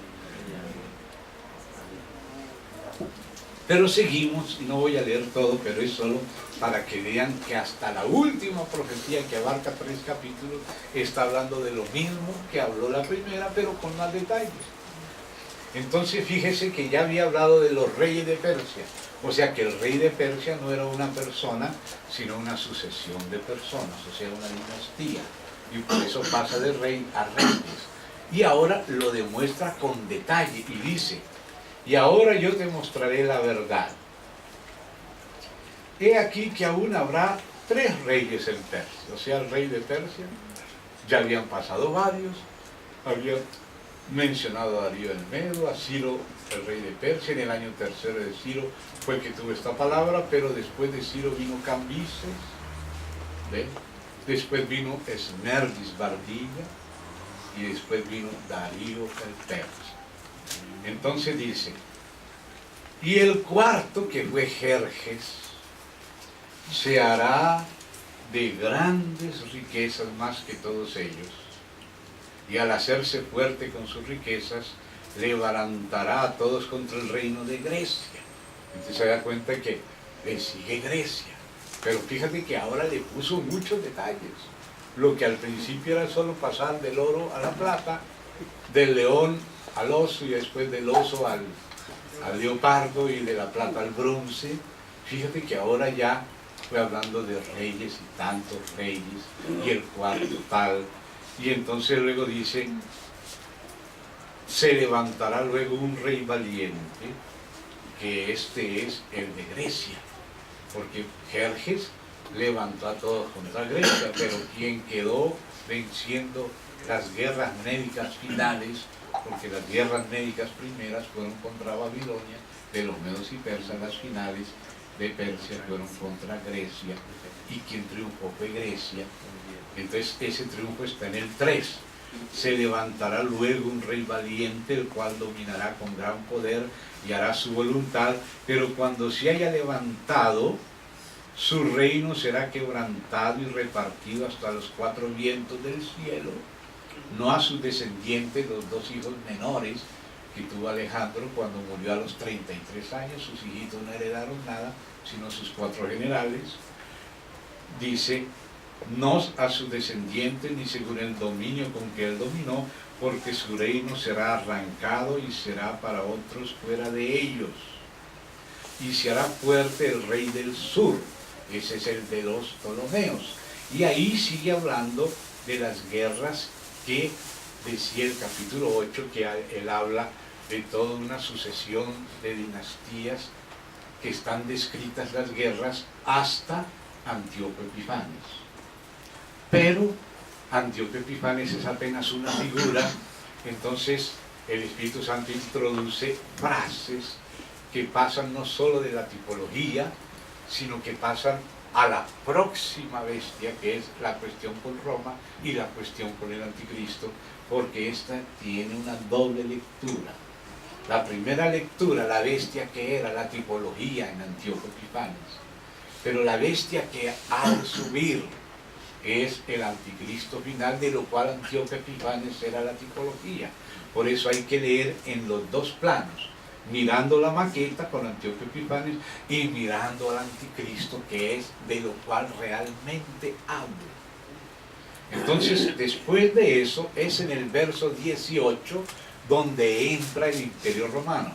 Pero seguimos, y no voy a leer todo, pero es solo para que vean que hasta la última profecía, que abarca 3 capítulos, está hablando de lo mismo que habló la primera, pero con más detalles. Entonces fíjese que ya había hablado de los reyes de Persia, o sea que el rey de Persia no era una persona, sino una sucesión de personas, o sea, una dinastía, y por eso pasa de rey a reyes. Y ahora lo demuestra con detalle y dice: y ahora yo te mostraré la verdad. He aquí que aún habrá 3 reyes en Persia, o sea, el rey de Persia, ya habían pasado varios, habían mencionado a Darío el Medo, a Ciro el rey de Persia. En el año 3 de Ciro fue que tuvo esta palabra, pero después de Ciro vino Cambises, ¿ven? Después vino Esmerdis Bardilla, y después vino Darío el Persa. Entonces dice: y el cuarto, que fue Jerjes, se hará de grandes riquezas más que todos ellos, y al hacerse fuerte con sus riquezas, levantará a todos contra el reino de Grecia. Entonces se da cuenta que le sigue Grecia, pero fíjate que ahora le puso muchos detalles. Lo que al principio era solo pasar del oro a la plata, del león al oso, y después del oso al leopardo, y de la plata al bronce. Fíjate que ahora ya fue hablando de reyes y tantos reyes, y el cuarto tal. Y entonces luego dice: se levantará luego un rey valiente, que este es el de Grecia, porque Jerjes levantó a todos contra Grecia, pero quien quedó venciendo las guerras médicas finales, porque las guerras médicas primeras fueron contra Babilonia, de los medos y persas; las finales de Persia fueron contra Grecia, y quien triunfó fue Grecia. Entonces ese triunfo está en el 3. Se levantará luego un rey valiente, el cual dominará con gran poder y hará su voluntad, pero cuando se haya levantado, su reino será quebrantado y repartido hasta los 4 vientos del cielo, no a sus descendientes, los 2 hijos menores que tuvo Alejandro cuando murió a los 33 años, sus hijitos no heredaron nada, sino sus 4 generales. Dice: no a sus descendientes, ni según el dominio con que él dominó, porque su reino será arrancado y será para otros fuera de ellos. Y se hará fuerte el rey del sur, ese es el de los Ptolomeos. Y ahí sigue hablando de las guerras que decía el capítulo 8, que él habla de toda una sucesión de dinastías que están descritas las guerras hasta Antíoco Epifanes. Pero Antíoco Epifanes es apenas una figura. Entonces el Espíritu Santo introduce frases que pasan no solo de la tipología, sino que pasan a la próxima bestia, que es la cuestión con Roma y la cuestión con el anticristo, porque esta tiene una doble lectura. La primera lectura, la bestia que era la tipología en Antíoco Epifanes, pero la bestia que ha de subir es el anticristo final, de lo cual Antíoco Epifanes era la tipología. Por eso hay que leer en los dos planos, mirando la maqueta con Antíoco Epifanes y mirando al anticristo, que es de lo cual realmente habla. Entonces, después de eso, es en el verso 18 donde entra el Imperio Romano.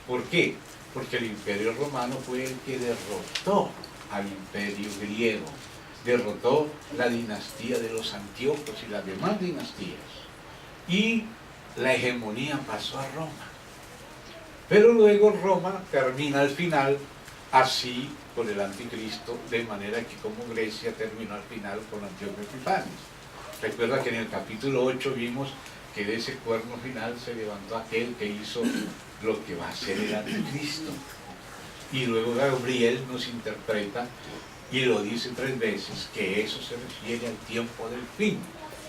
¿Por qué? Porque el Imperio Romano fue el que derrotó al Imperio griego, derrotó la dinastía de los Antíocos y las demás dinastías, y la hegemonía pasó a Roma. Pero luego Roma termina al final así con el anticristo, de manera que como Grecia terminó al final con Antíoco Epifanes. Recuerda que en el capítulo 8 vimos que de ese cuerno final se levantó aquel que hizo lo que va a ser el anticristo. Y luego Gabriel nos interpreta y lo dice 3 veces, que eso se refiere al tiempo del fin.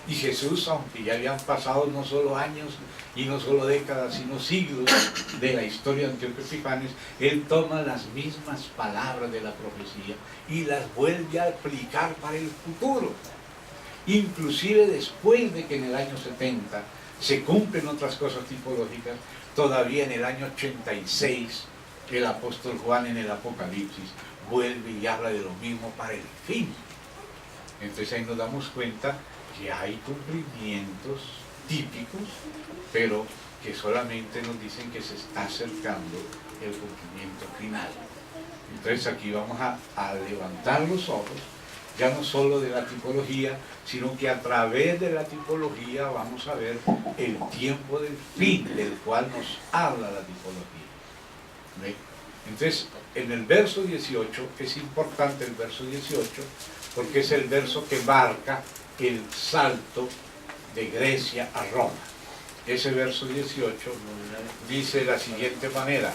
Y Jesús, aunque ya habían pasado no solo años y no solo décadas, sino siglos de la historia de Antíoco Epifanes, él toma las mismas palabras de la profecía y las vuelve a aplicar para el futuro. Inclusive después de que en el año 70 se cumplen otras cosas tipológicas, todavía en el año 86 el apóstol Juan en el Apocalipsis vuelve y habla de lo mismo para el fin. Entonces ahí nos damos cuenta que hay cumplimientos típicos, pero que solamente nos dicen que se está acercando el cumplimiento final. Entonces aquí vamos a levantar los ojos, ya no solo de la tipología, sino que a través de la tipología vamos a ver el tiempo del fin, del cual nos habla la tipología. ¿Ve? Entonces, en el verso 18, es importante el verso 18, porque es el verso que marca el salto de Grecia a Roma. Ese verso 18 dice de la siguiente manera: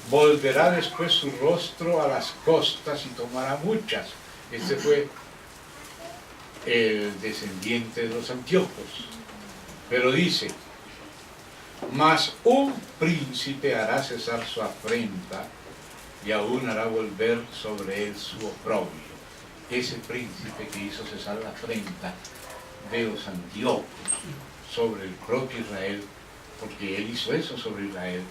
volverá después su rostro a las costas y tomará muchas. Este fue el descendiente de los Antíocos. Pero dice: mas un príncipe hará cesar su afrenta y aún hará volver sobre él su oprobio. Ese príncipe que hizo cesar la afrenta de los Antíocos sobre el propio Israel, porque él hizo eso sobre Israel,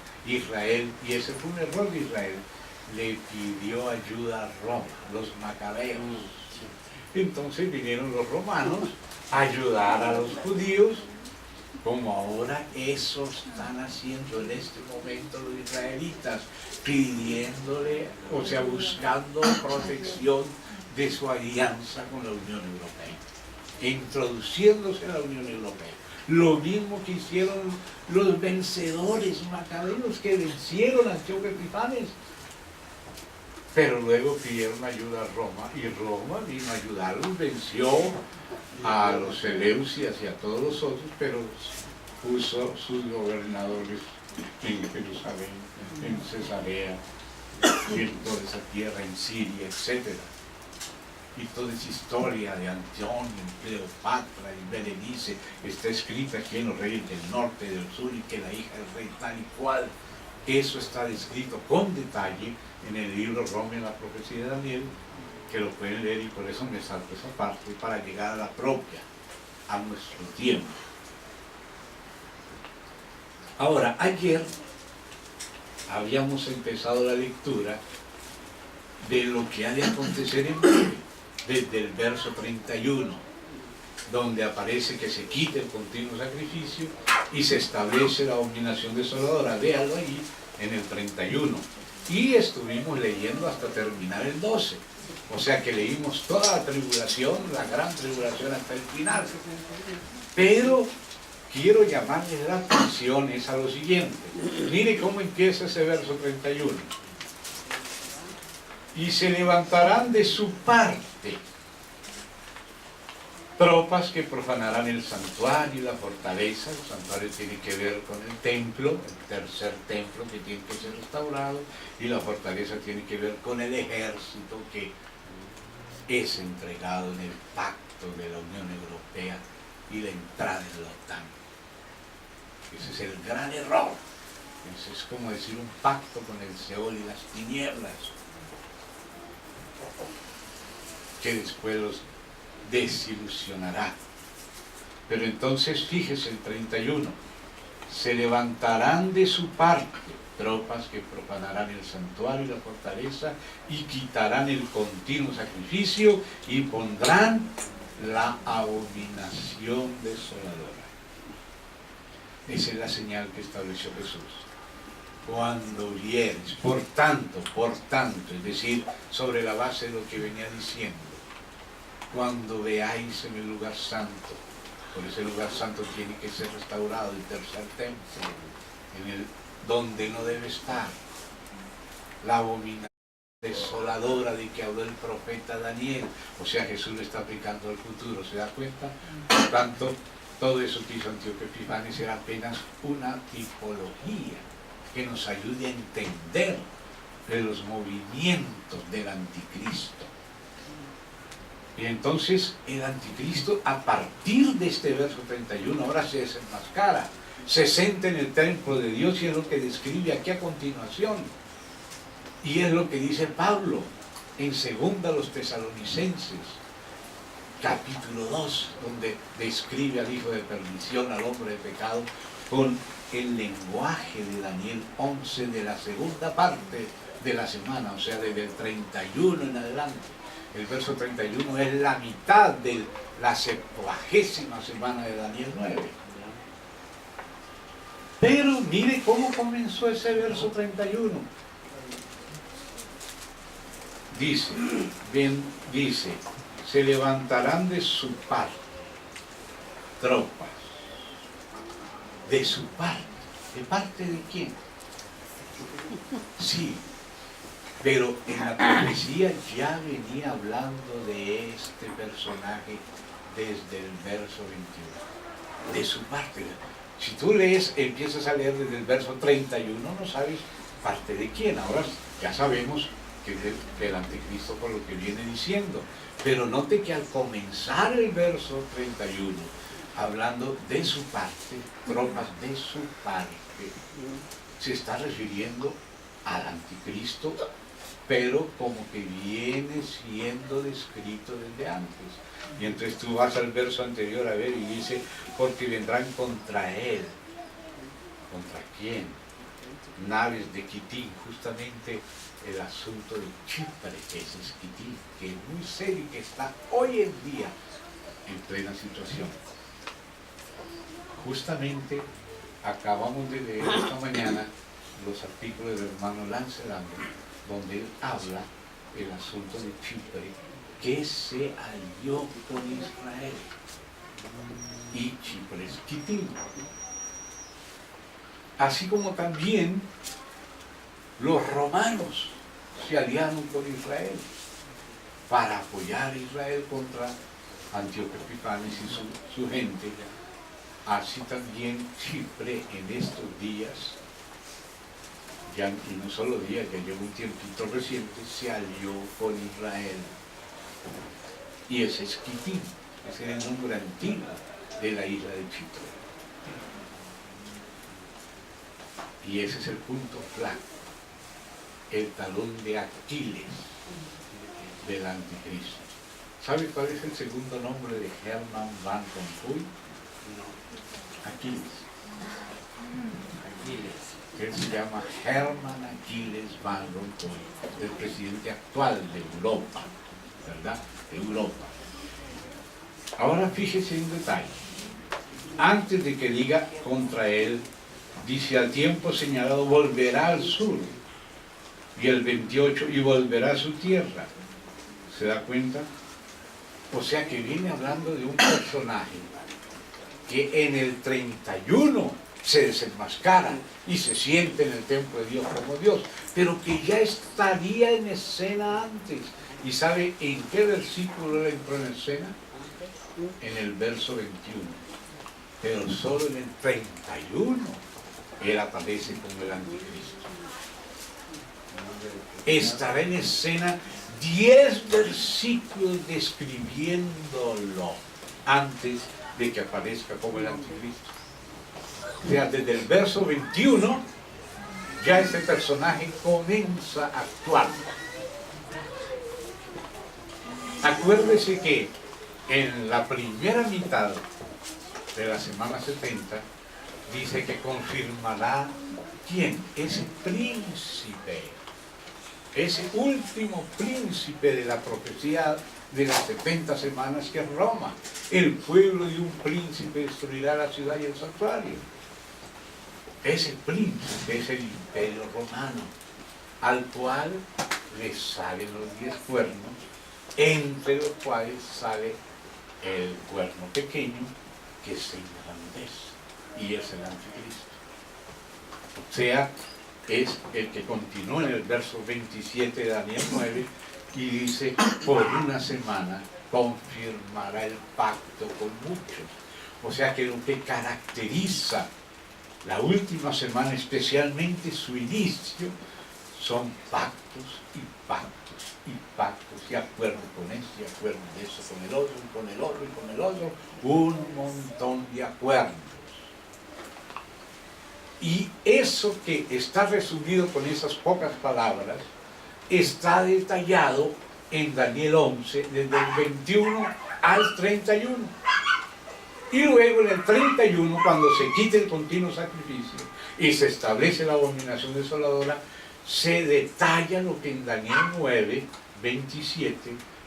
y ese fue un error de Israel, le pidió ayuda a Roma, los macabeos. Entonces vinieron los romanos a ayudar a los judíos, como ahora eso están haciendo en este momento los israelitas, pidiéndole, o sea, buscando protección de su alianza con la Unión Europea, introduciéndose a la Unión Europea. Lo mismo que hicieron los vencedores macabeos que vencieron a Antíoco Epifanes, pero luego pidieron ayuda a Roma, y Roma vino a ayudarlos, venció a los seleucidas y a todos los otros, pero puso sus gobernadores en Jerusalén, en Cesarea, y en toda esa tierra, en Siria, etc. Y toda esa historia de Antonio, Cleopatra y Berenice está escrita aquí en los reyes del norte y del sur, y que la hija del rey tal y cual. Eso está descrito con detalle en el libro Roma y la profecía de Daniel, que lo pueden leer, y por eso me salto esa parte para llegar a la propia, a nuestro tiempo. Ahora, ayer habíamos empezado la lectura de lo que ha de acontecer en breve, desde el verso 31, donde aparece que se quita el continuo sacrificio y se establece la abominación desoladora. Véalo ahí en el 31. Y estuvimos leyendo hasta terminar el 12. O sea que leímos toda la tribulación, la gran tribulación hasta el final. Pero quiero llamarles la atención es a lo siguiente. Mire cómo empieza ese verso 31. Y se levantarán de su parte tropas que profanarán el santuario y la fortaleza. El santuario tiene que ver con el templo, el tercer templo que tiene que ser restaurado, y la fortaleza tiene que ver con el ejército que es entregado en el pacto de la Unión Europea y la entrada en la OTAN. Ese es el gran error. Ese es como decir un pacto con el Seol y las tinieblas, que después los desilusionará. Pero entonces fíjese el 31, se levantarán de su parte tropas que profanarán el santuario y la fortaleza y quitarán el continuo sacrificio y pondrán la abominación desoladora. Esa es la señal que estableció Jesús. Cuando vieres, por tanto, es decir, sobre la base de lo que venía diciendo, cuando veáis en el lugar santo, por ese lugar santo tiene que ser restaurado el tercer templo, donde no debe estar, la abominación desoladora de que habló el profeta Daniel. O sea, Jesús le está aplicando al futuro, ¿se da cuenta? Por tanto, todo eso que hizo Antíoco Epifanes era apenas una tipología que nos ayude a entender de los movimientos del anticristo. Y entonces el anticristo, a partir de este verso 31, ahora se desenmascara, se senta en el templo de Dios, y es lo que describe aquí a continuación. Y es lo que dice Pablo en 2 los Tesalonicenses, capítulo 2, donde describe al hijo de perdición, al hombre de pecado, con el lenguaje de Daniel 11 de la segunda parte de la semana, o sea, desde el 31 en adelante. El verso 31 es la mitad de la 70ª semana de Daniel 9. Pero mire cómo comenzó ese verso 31. Dice, se levantarán de su parte tropas. De su parte. ¿De parte de quién? Sí, pero en la profecía ya venía hablando de este personaje desde el verso 21. De su parte. Si tú lees, empiezas a leer desde el verso 31, no sabes parte de quién. Ahora ya sabemos que es el anticristo por lo que viene diciendo. Pero note que al comenzar el verso 31, hablando de su parte, tropas de su parte, se está refiriendo al anticristo, pero como que viene siendo descrito desde antes. Y entonces tú vas al verso anterior a ver y dice, porque vendrán contra él. ¿Contra quién? Naves de Quitín, justamente el asunto de Chipre, ese es Quitín, que es muy serio y que está hoy en día en plena situación. Justamente acabamos de leer esta mañana los artículos del hermano Lancelande, donde él habla del asunto de Chipre, que se alió con Israel, y Chipre es Quitín. Así como también los romanos se aliaron con Israel para apoyar a Israel contra Antíoco Epifanes y su gente. Así también Chipre en estos días, ya, y no solo días, ya lleva un tiempito reciente, se alió con Israel. Y ese es Quitín, ese es el nombre antiguo de la isla de Chipre. Y ese es el punto flaco, el talón de Aquiles del anticristo. ¿Sabe cuál es el segundo nombre de Hermann van Rompuy? Aquiles. Él se llama Hermann Aquiles van Rompuy, el presidente actual de Europa, ¿verdad? Europa. Ahora fíjese en detalle. Antes de que diga contra él, dice, al tiempo señalado volverá al sur, y el 28, y volverá a su tierra. ¿Se da cuenta? O sea que viene hablando de un personaje que en el 31 se desenmascara y se siente en el templo de Dios como Dios, pero que ya estaría en escena antes. ¿Y sabe en qué versículo él entró en escena? en el verso 21, pero solo en el 31 él aparece como el anticristo. Estará en escena 10 versículos describiéndolo antes de que aparezca como el anticristo. O sea, desde el verso 21 ya este personaje comienza a actuar. Acuérdese que en la primera mitad de la semana 70 dice que confirmará ¿quién? Ese príncipe, ese último príncipe de la profecía de las 70 semanas, que es Roma. El pueblo de un príncipe destruirá la ciudad y el santuario. Ese príncipe es el imperio romano, al cual le salen los 10 cuernos, entre los cuales sale el cuerno pequeño, que se engrandece, y es el anticristo. O sea, es el que continúa en el verso 27 de Daniel 9 y dice, por una semana confirmará el pacto con muchos. O sea que lo que caracteriza la última semana, especialmente su inicio, son pactos y pactos y pactos, y acuerdo con eso, y acuerdo de eso, con el otro, y con el otro, y con el otro, un montón de acuerdos. Y eso que está resumido con esas pocas palabras, está detallado en Daniel 11, desde el 21 al 31. Y luego en el 31, cuando se quite el continuo sacrificio y se establece la abominación desoladora, se detalla lo que en Daniel 9, 27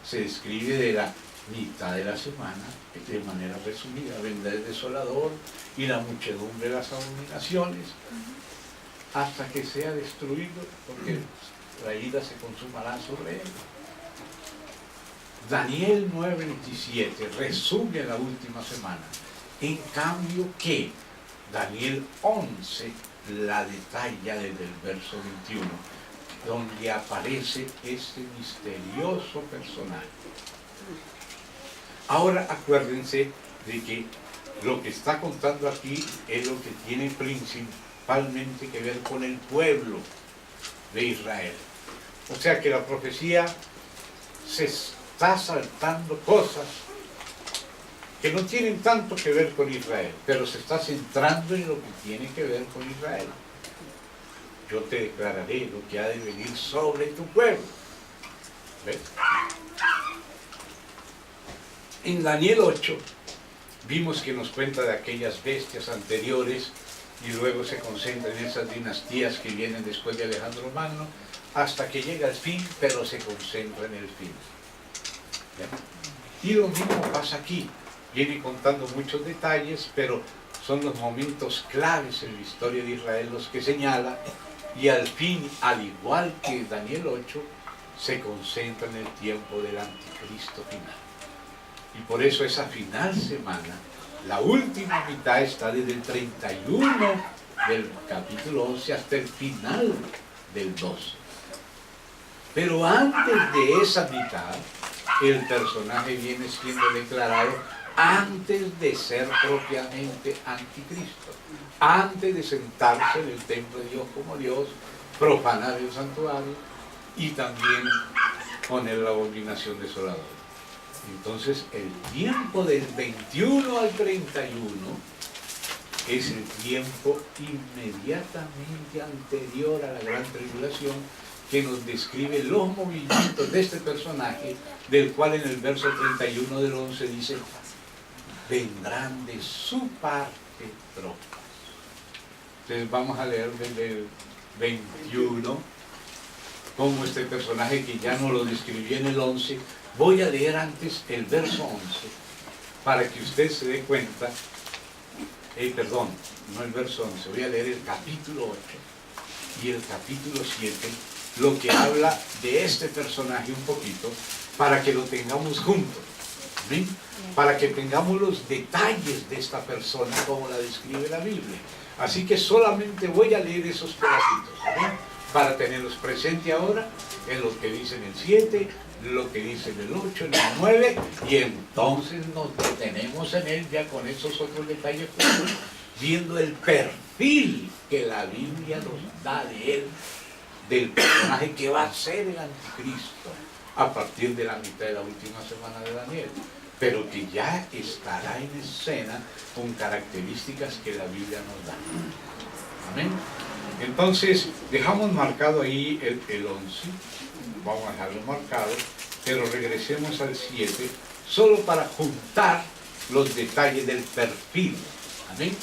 se describe de la mitad de la semana, de manera resumida: vendrá el desolador y la muchedumbre de las abominaciones, hasta que sea destruido, porque la ira se consumará sobre él. Daniel 9:27 resume la última semana. En cambio que Daniel 11 la detalla desde el verso 21, donde aparece este misterioso personaje. Ahora acuérdense de que lo que está contando aquí es lo que tiene principalmente que ver con el pueblo de Israel. O sea que la profecía se está saltando cosas que no tienen tanto que ver con Israel, pero se está centrando en lo que tiene que ver con Israel. Yo te declararé lo que ha de venir sobre tu pueblo. ¿Ves? En Daniel 8 vimos que nos cuenta de aquellas bestias anteriores y luego se concentra en esas dinastías que vienen después de Alejandro Magno hasta que llega el fin, pero se concentra en el fin. ¿Ya? Y lo mismo pasa aquí. Viene contando muchos detalles, pero son los momentos claves en la historia de Israel los que señala, y al fin, al igual que Daniel 8, se concentra en el tiempo del anticristo final. Y por eso esa final semana, la última mitad, está desde el 31 del capítulo 11 hasta el final del 12. Pero antes de esa mitad, el personaje viene siendo declarado antes de ser propiamente anticristo, antes de sentarse en el templo de Dios como Dios, profanar el santuario y también poner la abominación desoladora. Entonces el tiempo del 21 al 31 es el tiempo inmediatamente anterior a la gran tribulación, que nos describe los movimientos de este personaje, del cual en el verso 31 del 11 dice: vendrán de su parte tropas. Entonces vamos a leer desde el 21 como este personaje, que ya no lo describí en el 11. Voy a leer antes el verso 11 para que usted se dé cuenta. Perdón, no el verso 11, voy a leer el capítulo 8 y el capítulo 7, lo que habla de este personaje un poquito, para que lo tengamos juntos. ¿Sí? Para que tengamos los detalles de esta persona como la describe la Biblia. Así que solamente voy a leer esos pedacitos, ¿sí? para tenerlos presente ahora en lo que dice en el 7, lo que dice en el 8, en el 9, y entonces nos detenemos en él ya con esos otros detalles, viendo el perfil que la Biblia nos da de él, del personaje que va a ser el anticristo a partir de la mitad de la última semana de Daniel, pero que ya estará en escena con características que la Biblia nos da. Amén. Entonces, dejamos marcado ahí el 11, vamos a dejarlo marcado, pero regresemos al 7, solo para juntar los detalles del perfil. Amén.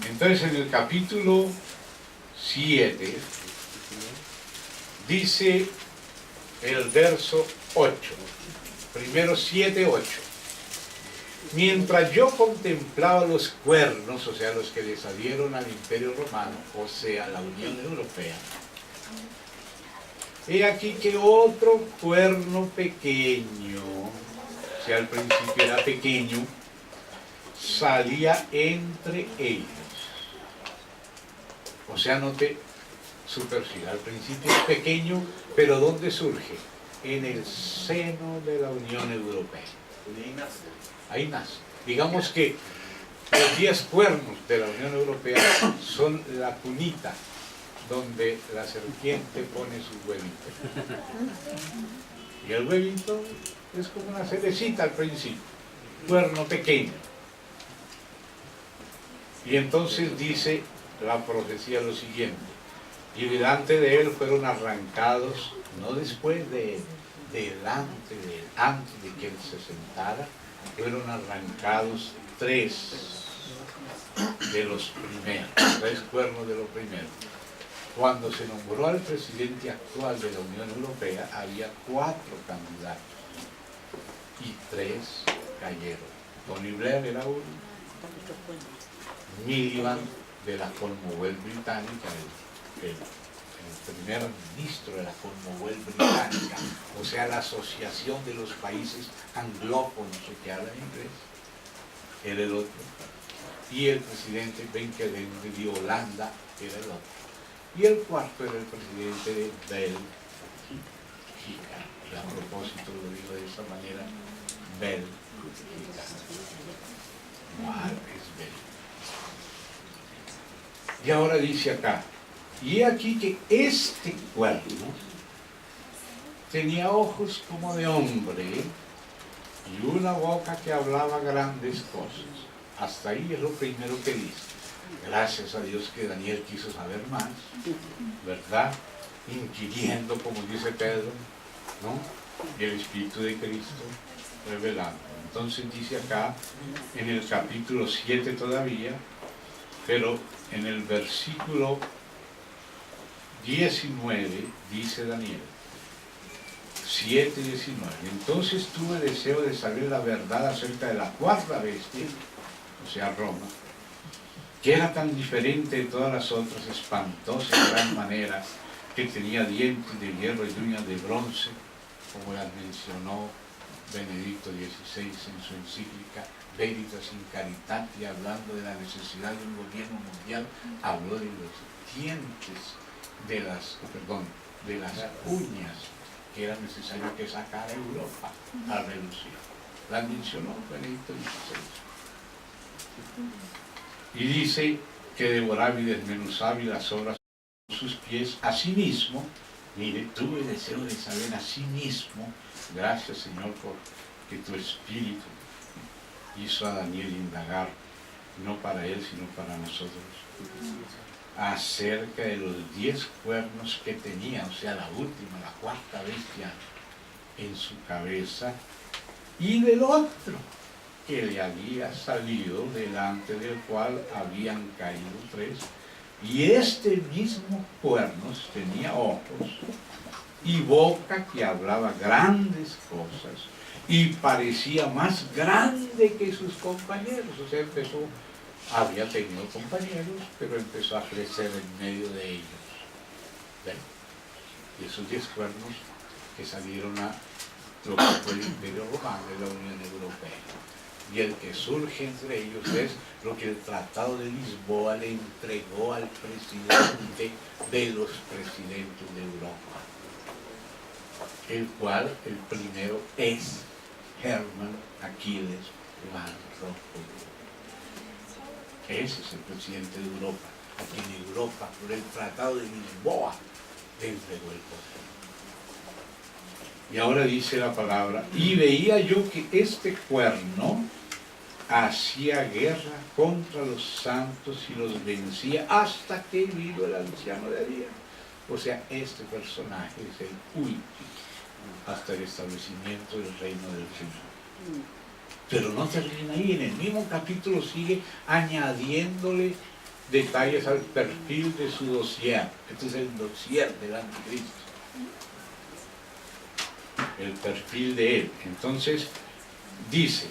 Entonces, en el capítulo 7, dice el verso 8, primero 7, 8. Mientras yo contemplaba los cuernos, o sea, los que le salieron al Imperio Romano, o sea, la Unión Europea, he aquí que otro cuerno pequeño, o sea, al principio era pequeño, salía entre ellos. O sea, note su perfil. Al principio es pequeño, pero ¿dónde surge? En el seno de la Unión Europea. Ahí nace. Digamos que los 10 cuernos de la Unión Europea son la cunita donde la serpiente pone sus huevitos. Y el huevito es como una cerecita al principio, cuerno pequeño. Y entonces dice la profecía lo siguiente: y delante de él fueron arrancados, no después de él, delante de él, antes de que él se sentara, fueron arrancados 3 de los primeros, 3 cuernos de los primeros. Cuando se nombró al presidente actual de la Unión Europea, había 4 candidatos y 3 cayeron. Tony Blair era uno, Miliband de la Commonwealth británica, el primer ministro de la Commonwealth británica, o sea, la asociación de los países anglófonos que hablan inglés, era el otro. Y el presidente Ben Kellen de Holanda era el otro. Y el cuarto era el presidente de Bélgica. Y a propósito lo digo de esta manera, Bélgica. ¿Cuál es Bélgica? Y ahora dice acá: y aquí que este cuerno tenía ojos como de hombre y una boca que hablaba grandes cosas. Hasta ahí es lo primero que dice. Gracias a Dios que Daniel quiso saber más, ¿verdad? Inquiriendo, como dice Pedro, ¿no? Y el Espíritu de Cristo revelando. Entonces dice acá, en el capítulo 7 todavía, pero en el versículo 19 dice Daniel 7:19: entonces tuve deseo de saber la verdad acerca de la cuarta bestia, o sea, Roma, que era tan diferente de todas las otras, espantosa de gran manera, que tenía dientes de hierro y uñas de bronce, como las mencionó Benedicto XVI en su encíclica Veritas in Caritate, hablando de la necesidad de un gobierno mundial. Habló de los dientes, de las uñas que era necesario que sacara Europa a relucir. Las mencionó Benedicto XVI. Y dice que devoraba y desmenuzaba y las obras de sus pies. Asimismo, mire, tuve deseo de saber a sí mismo, gracias Señor por que tu Espíritu hizo a Daniel indagar, no para él sino para nosotros, acerca de los 10 cuernos que tenía, o sea, la última, la cuarta bestia en su cabeza, y del otro que le había salido, delante del cual habían caído 3, y este mismo cuernos tenía ojos y boca que hablaba grandes cosas, y parecía más grande que sus compañeros. O sea, había tenido compañeros, pero empezó a crecer en medio de ellos. ¿Ven? Y esos 10 cuernos que salieron a lo que fue el Imperio Romano de la Unión Europea. y el que surge entre ellos es lo que el Tratado de Lisboa le entregó al presidente de los presidentes de Europa, el cual el primero es Hermann Achilles van Rompuy. Ese es el presidente de Europa, a quien Europa, por el Tratado de Lisboa, le entregó el poder. Y ahora dice la palabra, y veía yo que este cuerno hacía guerra contra los santos y los vencía hasta que vino el anciano de día. O sea, este personaje es el último hasta el establecimiento del reino del Señor. Pero no termina ahí, en el mismo capítulo sigue añadiéndole detalles al perfil de su dossier. Este es el dossier del anticristo, el perfil de él. Entonces dice,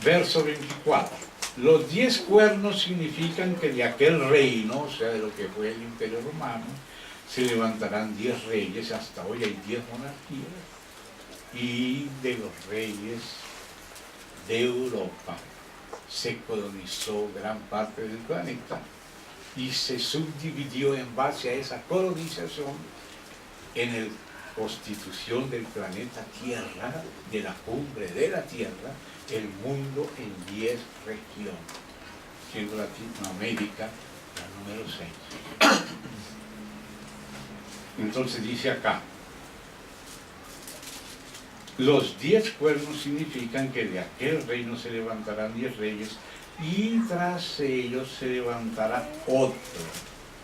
verso 24, los 10 cuernos significan que de aquel reino, o sea, de lo que fue el Imperio Romano, se levantarán 10 reyes. Hasta hoy hay 10 monarquías, y de los reyes de Europa se colonizó gran parte del planeta y se subdividió en base a esa colonización en la constitución del planeta Tierra, de la cumbre de la Tierra, el mundo en 10 regiones, siendo Latinoamérica la número 6. Entonces dice acá, los 10 cuernos significan que de aquel reino se levantarán 10 reyes y tras ellos se levantará otro,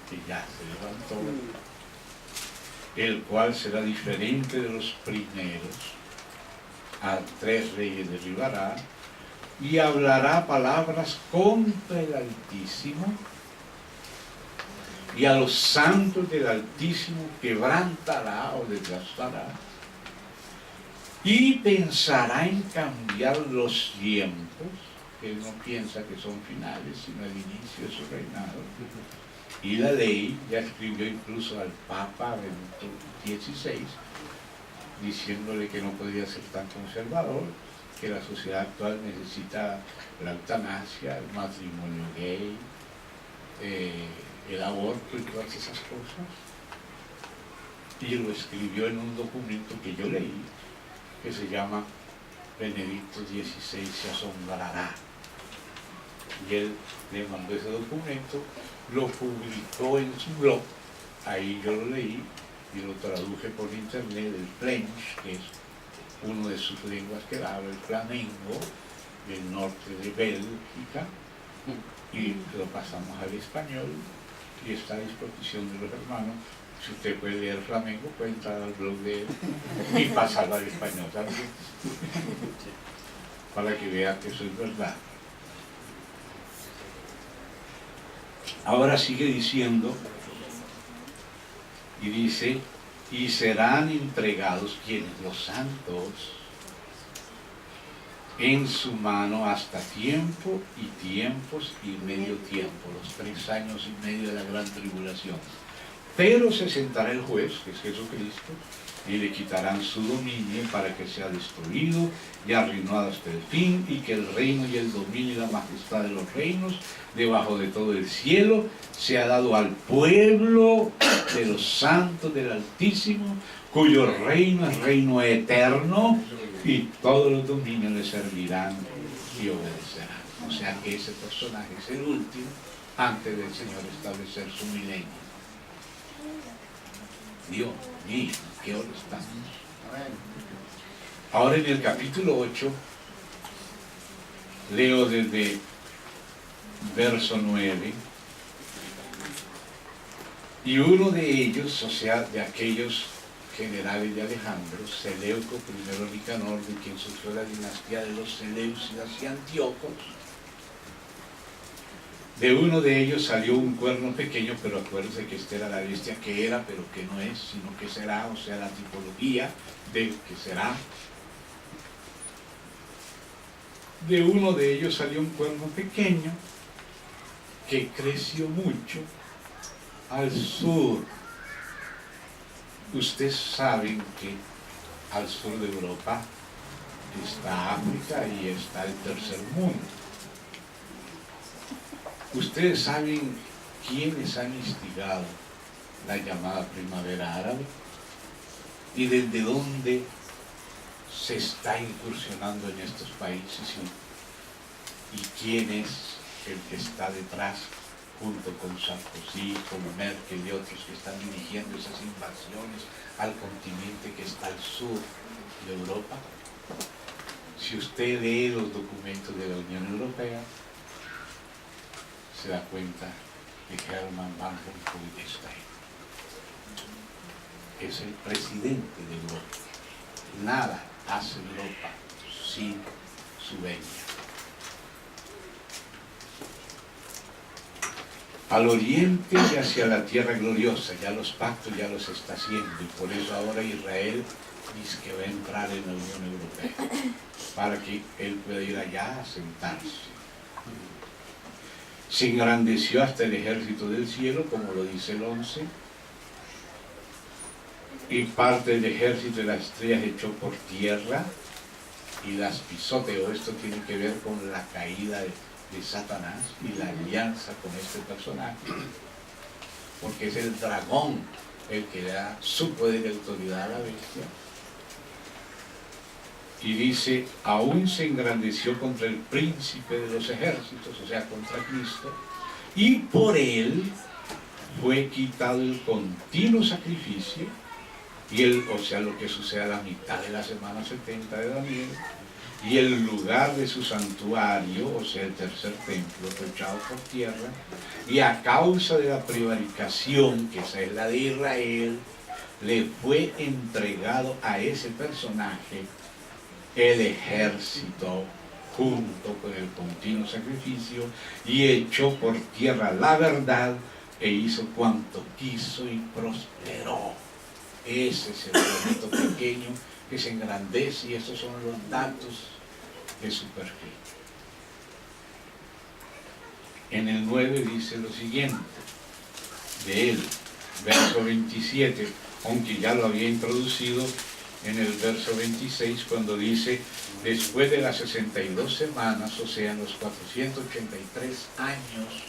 que ya se levantó, el cual será diferente de los primeros. A 3 reyes derribará y hablará palabras contra el Altísimo, y a los santos del Altísimo quebrantará o desgastará, y pensará en cambiar los tiempos. Él no piensa que son finales, sino el inicio de su reinado. Y la ley, ya escribió incluso al Papa Benedicto XVI, diciéndole que no podía ser tan conservador, que la sociedad actual necesita la eutanasia, el matrimonio gay, el aborto y todas esas cosas. Y lo escribió en un documento que yo leí, que se llama Benedicto XVI se asombrará. Y él le mandó ese documento, lo publicó en su blog, ahí yo lo leí y lo traduje por internet, el French, que es uno de sus lenguas que él habla, el flamengo, del norte de Bélgica, y lo pasamos al español y está a disposición de los hermanos. Si usted puede leer flamenco, puede entrar al blog de él y pasarlo al español también, para que vea que eso es verdad. Ahora sigue diciendo, y dice, y serán entregados quienes, los santos, en su mano hasta tiempo y tiempos y medio tiempo, los 3 años y medio de la gran tribulación. Pero se sentará el juez, que es Jesucristo, y le quitarán su dominio para que sea destruido y arruinado hasta el fin, y que el reino y el dominio y la majestad de los reinos debajo de todo el cielo sea dado al pueblo de los santos del Altísimo, cuyo reino es reino eterno, y todos los dominios le servirán y obedecerán. O sea que ese personaje es el último antes del Señor establecer su milenio. Dios mío, qué hora estamos. Ahora en el capítulo 8, leo desde verso 9, y uno de ellos, o sea, de aquellos generales de Alejandro, Seleuco I Nicanor, de quien surgió la dinastía de los Seleucidas y Antíocos, de uno de ellos salió un cuerno pequeño, pero acuérdense que esta era la bestia que era, pero que no es, sino que será, o sea, la tipología del que será. De uno de ellos salió un cuerno pequeño que creció mucho al sur. Ustedes saben que al sur de Europa está África y está el tercer mundo. ¿Ustedes saben quiénes han instigado la llamada primavera árabe? ¿Y desde dónde se está incursionando en estos países? ¿Y quién es el que está detrás, junto con Sarkozy, con Merkel y otros que están dirigiendo esas invasiones al continente que está al sur de Europa? Si usted lee los documentos de la Unión Europea, se da cuenta de que Herman Van Rompuy está ahí. Es el presidente de Europa. Nada hace Europa sin su venia. Al oriente y hacia la tierra gloriosa, ya los pactos ya los está haciendo, y por eso ahora Israel dice que va a entrar en la Unión Europea, para que él pueda ir allá a sentarse. Se engrandeció hasta el ejército del cielo, como lo dice el 11, y parte del ejército de las estrellas echó por tierra y las pisoteó. Esto tiene que ver con la caída de Satanás y la alianza con este personaje, porque es el dragón el que da su poder y autoridad a la bestia. Y dice, aún se engrandeció contra el príncipe de los ejércitos, o sea, contra Cristo, y por él fue quitado el continuo sacrificio, y o sea, lo que sucede a la mitad de la semana 70 de Daniel, y el lugar de su santuario, o sea, el tercer templo, fue echado por tierra, y a causa de la prevaricación, que esa es la de Israel, le fue entregado a ese personaje el ejército junto con el continuo sacrificio, y echó por tierra la verdad e hizo cuanto quiso y prosperó. Ese es el pueblito pequeño que se engrandece, y estos son los datos de su perfil. En el 9 dice lo siguiente de él, verso 27, aunque ya lo había introducido en el verso 26, cuando dice, después de las 62 semanas, o sea, en los 483 años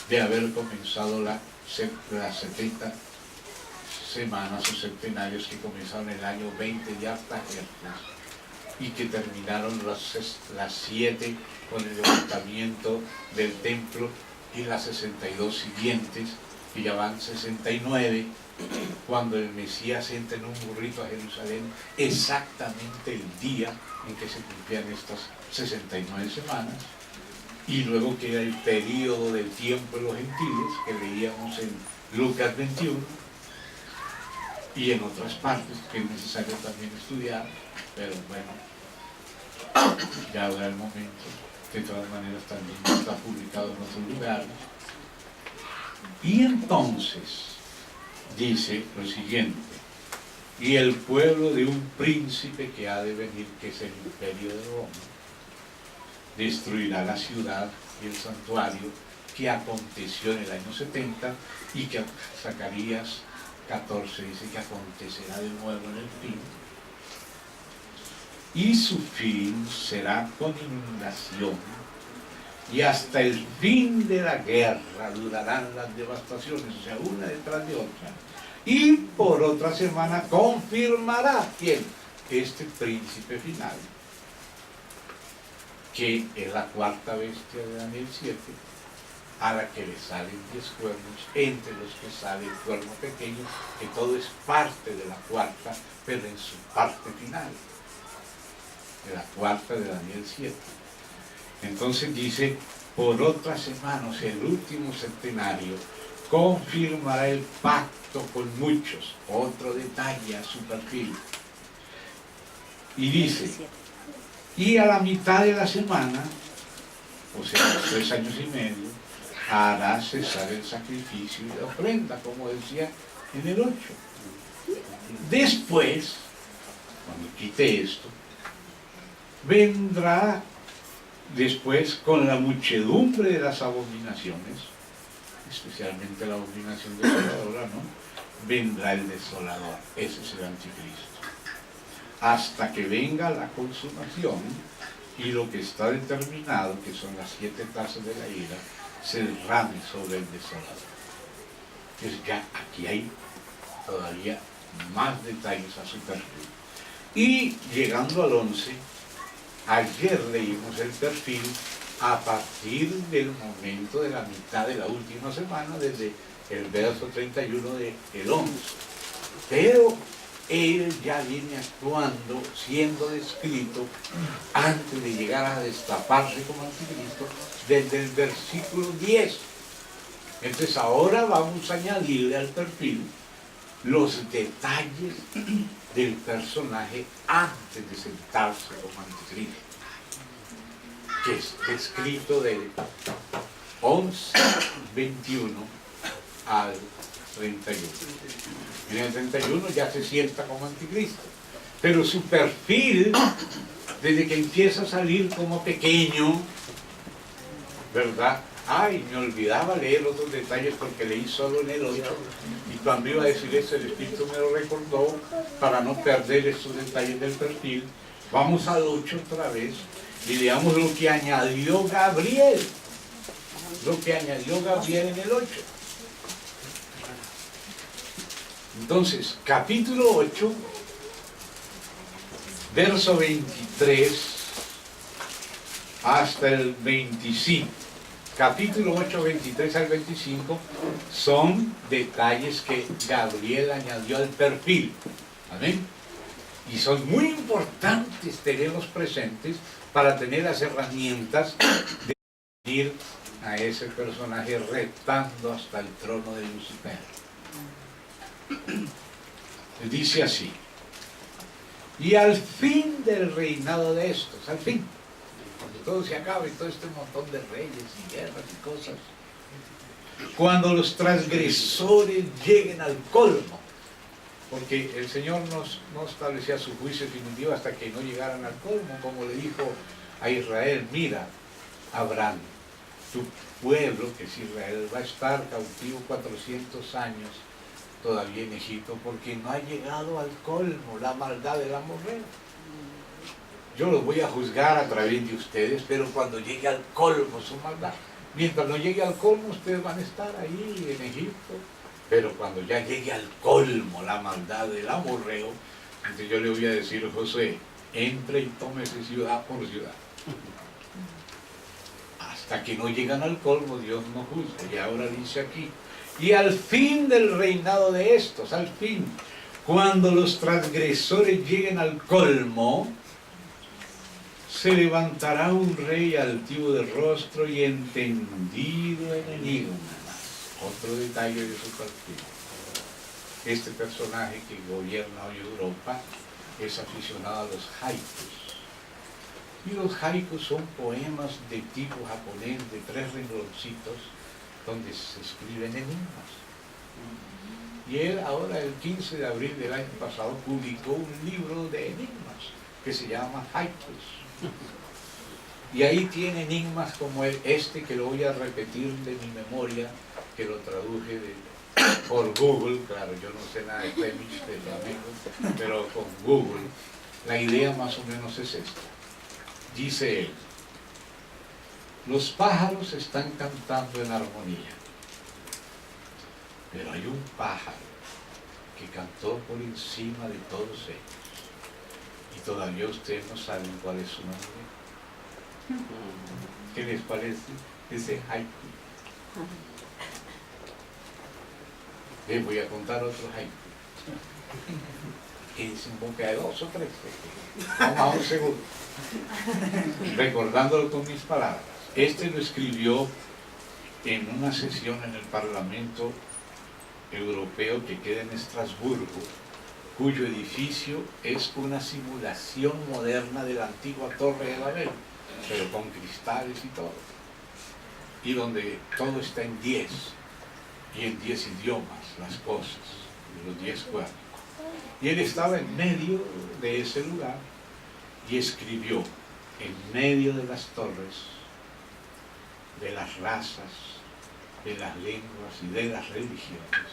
de haber comenzado las 70 semanas o centenarios que comenzaron el año 20 de Artajerjes y que terminaron las 7 con el levantamiento del templo, y las 62 siguientes, que ya van 69, cuando el Mesías entra en un burrito a Jerusalén, exactamente el día en que se cumplían estas 69 semanas, y luego queda el periodo del tiempo de los gentiles, que leíamos en Lucas 21, y en otras partes, que es necesario también estudiar, pero bueno, ya habrá el momento. De todas maneras también está publicado en otros lugares. Y entonces dice lo siguiente, y el pueblo de un príncipe que ha de venir, que es el imperio de Roma, destruirá la ciudad y el santuario, que aconteció en el año 70, y que Zacarías 14 dice que acontecerá de nuevo en el fin, y su fin será con inundación, y hasta el fin de la guerra durarán las devastaciones, o sea, una detrás de otra, y por otra semana confirmará ¿quién? Este príncipe final, que es la cuarta bestia de Daniel 7, a la que le salen 10 cuernos, entre los que sale el cuerno pequeño, que todo es parte de la cuarta, pero en su parte final, de la cuarta de Daniel 7. Entonces dice, por otra semana, o sea, el último centenario, confirmará el pacto con muchos. Otro detalle a su perfil. Y dice, y a la mitad de la semana, o sea, los 3 años y medio, hará cesar el sacrificio y la ofrenda, como decía en el 8. Después, cuando quite esto, vendrá después con la muchedumbre de las abominaciones, especialmente la abominación desoladora, ¿no? Vendrá el desolador, ese es el anticristo. hasta que venga la consumación y lo que está determinado, que son las 7 tazas de la ira, se derrame sobre el desolador. Entonces ya aquí hay todavía más detalles a su perfil. Y llegando al 11, ayer leímos el perfil a partir del momento de la mitad de la última semana, desde el verso 31 del 11. Pero él ya viene actuando, siendo descrito, antes de llegar a destaparse como anticristo, desde el versículo 10. Entonces ahora vamos a añadirle al perfil los detalles del personaje antes de sentarse como anticristo, que es descrito del 11, 21 al 31. En el 31 ya se sienta como anticristo, pero su perfil, desde que empieza a salir como pequeño, ¿verdad? Ay, me olvidaba leer otros detalles porque leí solo en el 8, y cuando iba a decir eso el Espíritu me lo recordó para no perder estos detalles del perfil. Vamos al 8 otra vez y leamos lo que añadió Gabriel, en el 8. Entonces, capítulo 8, verso 23 hasta el 25. Capítulo 8, 23 al 25 son detalles que Gabriel añadió al perfil. ¿Amén? Y son muy importantes tenerlos presentes para tener las herramientas de ir a ese personaje retando hasta el trono de Lucifer. Dice así: y al fin del reinado de estos, al fin, cuando todo se acabe, todo este montón de reyes y guerras y cosas, cuando los transgresores lleguen al colmo, porque el Señor no establecía su juicio definitivo hasta que no llegaran al colmo, como le dijo a Israel: mira, Abraham, tu pueblo, que es Israel, va a estar cautivo 400 años todavía en Egipto, porque no ha llegado al colmo la maldad del amorreo. Yo los voy a juzgar a través de ustedes, pero cuando llegue al colmo su maldad, mientras no llegue al colmo, ustedes van a estar ahí en Egipto, pero cuando ya llegue al colmo la maldad del amorreo, entonces yo le voy a decir a Josué: entre y tómese ciudad por ciudad. Hasta que no llegan al colmo, Dios no juzga. Y ahora dice aquí: y al fin del reinado de estos, al fin, cuando los transgresores lleguen al colmo, se levantará un rey altivo de rostro y entendido en enigmas. Otro detalle de su perfil: este personaje que gobierna hoy Europa es aficionado a los haikus. Y los haikus son poemas de tipo japonés de 3 rengloncitos donde se escriben enigmas. Y él ahora, el 15 de abril del año pasado, publicó un libro de enigmas que se llama Haikus. Y ahí tiene enigmas como este, que lo voy a repetir de mi memoria, que lo traduje por Google. Claro, yo no sé nada de Flemish, de flamenco, pero con Google la idea más o menos es esta. Dice él: los pájaros están cantando en armonía, pero hay un pájaro que cantó por encima de todos ellos, y todavía ustedes no saben cuál es su nombre. ¿Qué les parece ese haiku? Les voy a contar otro haiku, que es en boca de 2 o 3. Vamos a un segundo, recordándolo con mis palabras. Este lo escribió en una sesión en el Parlamento Europeo que queda en Estrasburgo, cuyo edificio es una simulación moderna de la antigua Torre de Babel, pero con cristales y todo, y donde todo está en 10, y en 10 idiomas las cosas, los 10 cuerpos. Y él estaba en medio de ese lugar y escribió: en medio de las torres, de las razas, de las lenguas y de las religiones,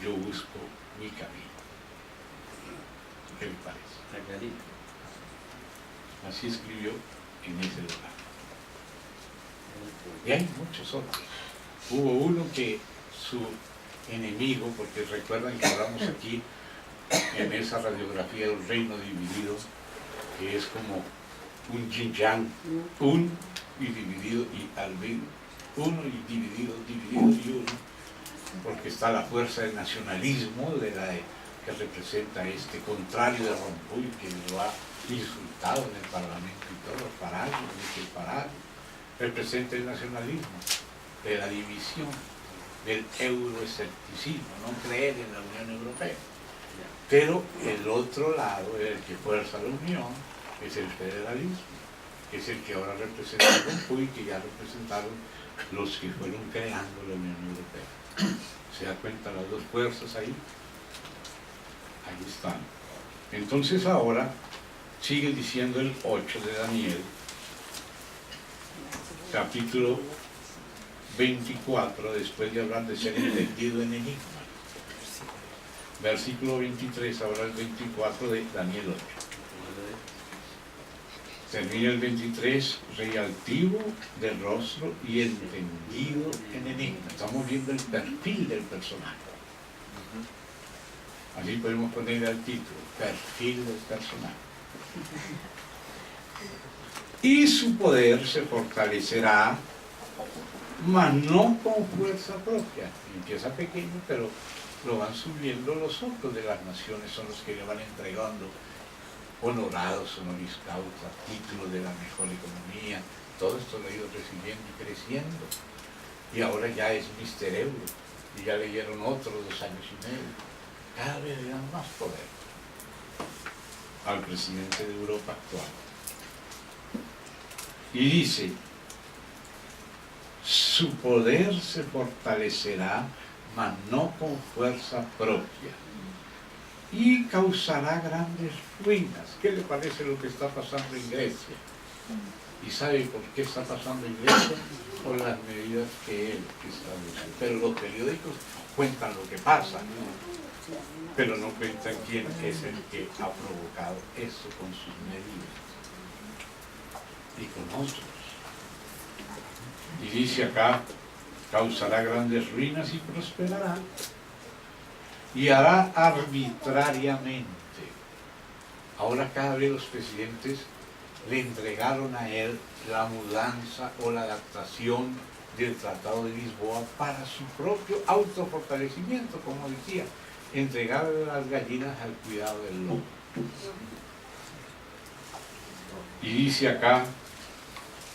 yo busco mi camino. ¿Qué le parece? Está clarito. Así escribió en ese lugar. Y hay muchos otros. Hubo uno que su enemigo, porque recuerdan que hablamos aquí en esa radiografía del reino dividido, que es como un yin yang, un y dividido y al vez uno y dividido y uno, porque está la fuerza del nacionalismo que representa este contrario de Rompuy, que lo ha insultado en el Parlamento y todo, Farage, Michel Farage, representa el nacionalismo de la división, del euroescepticismo, no creer en la Unión Europea. Pero el otro lado, el que fuerza la unión, es el federalismo, que es el que ahora representa Rompuy, que ya representaron los que fueron creando la Unión Europea. ¿Se da cuenta las dos fuerzas ahí? Ahí están. Entonces ahora sigue diciendo el 8 de Daniel, capítulo 24, después de hablar de ser entendido en enigma. Versículo 23, ahora el 24 de Daniel 8. Termina el 23, rey altivo de rostro y entendido en enigma. Estamos viendo el perfil del personaje. Así podemos ponerle al título, perfil del personaje. Y su poder se fortalecerá, mas no con fuerza propia. Empieza pequeño, pero lo van subiendo los otros de las naciones, son los que le van entregando honorados, honoris causa, títulos de la mejor economía. Todo esto lo ha ido recibiendo y creciendo. Y ahora ya es Mr. Euro, y ya le dieron otros 2 años y medio. Cada vez le dan más poder al presidente de Europa actual. Y dice, su poder se fortalecerá, mas no con fuerza propia, y causará grandes ruinas. ¿Qué le parece lo que está pasando en Grecia? ¿Y sabe por qué está pasando en Grecia? Por las medidas que él establece. Pero los periódicos cuentan lo que pasa, pero no cuentan quién es el que ha provocado eso con sus medidas y con otros. Y dice acá, causará grandes ruinas y prosperará, y hará arbitrariamente. Ahora cada vez los presidentes le entregaron a él la mudanza o la adaptación del Tratado de Lisboa para su propio autofortalecimiento, como decía, entregarle las gallinas al cuidado del lobo. Y dice acá,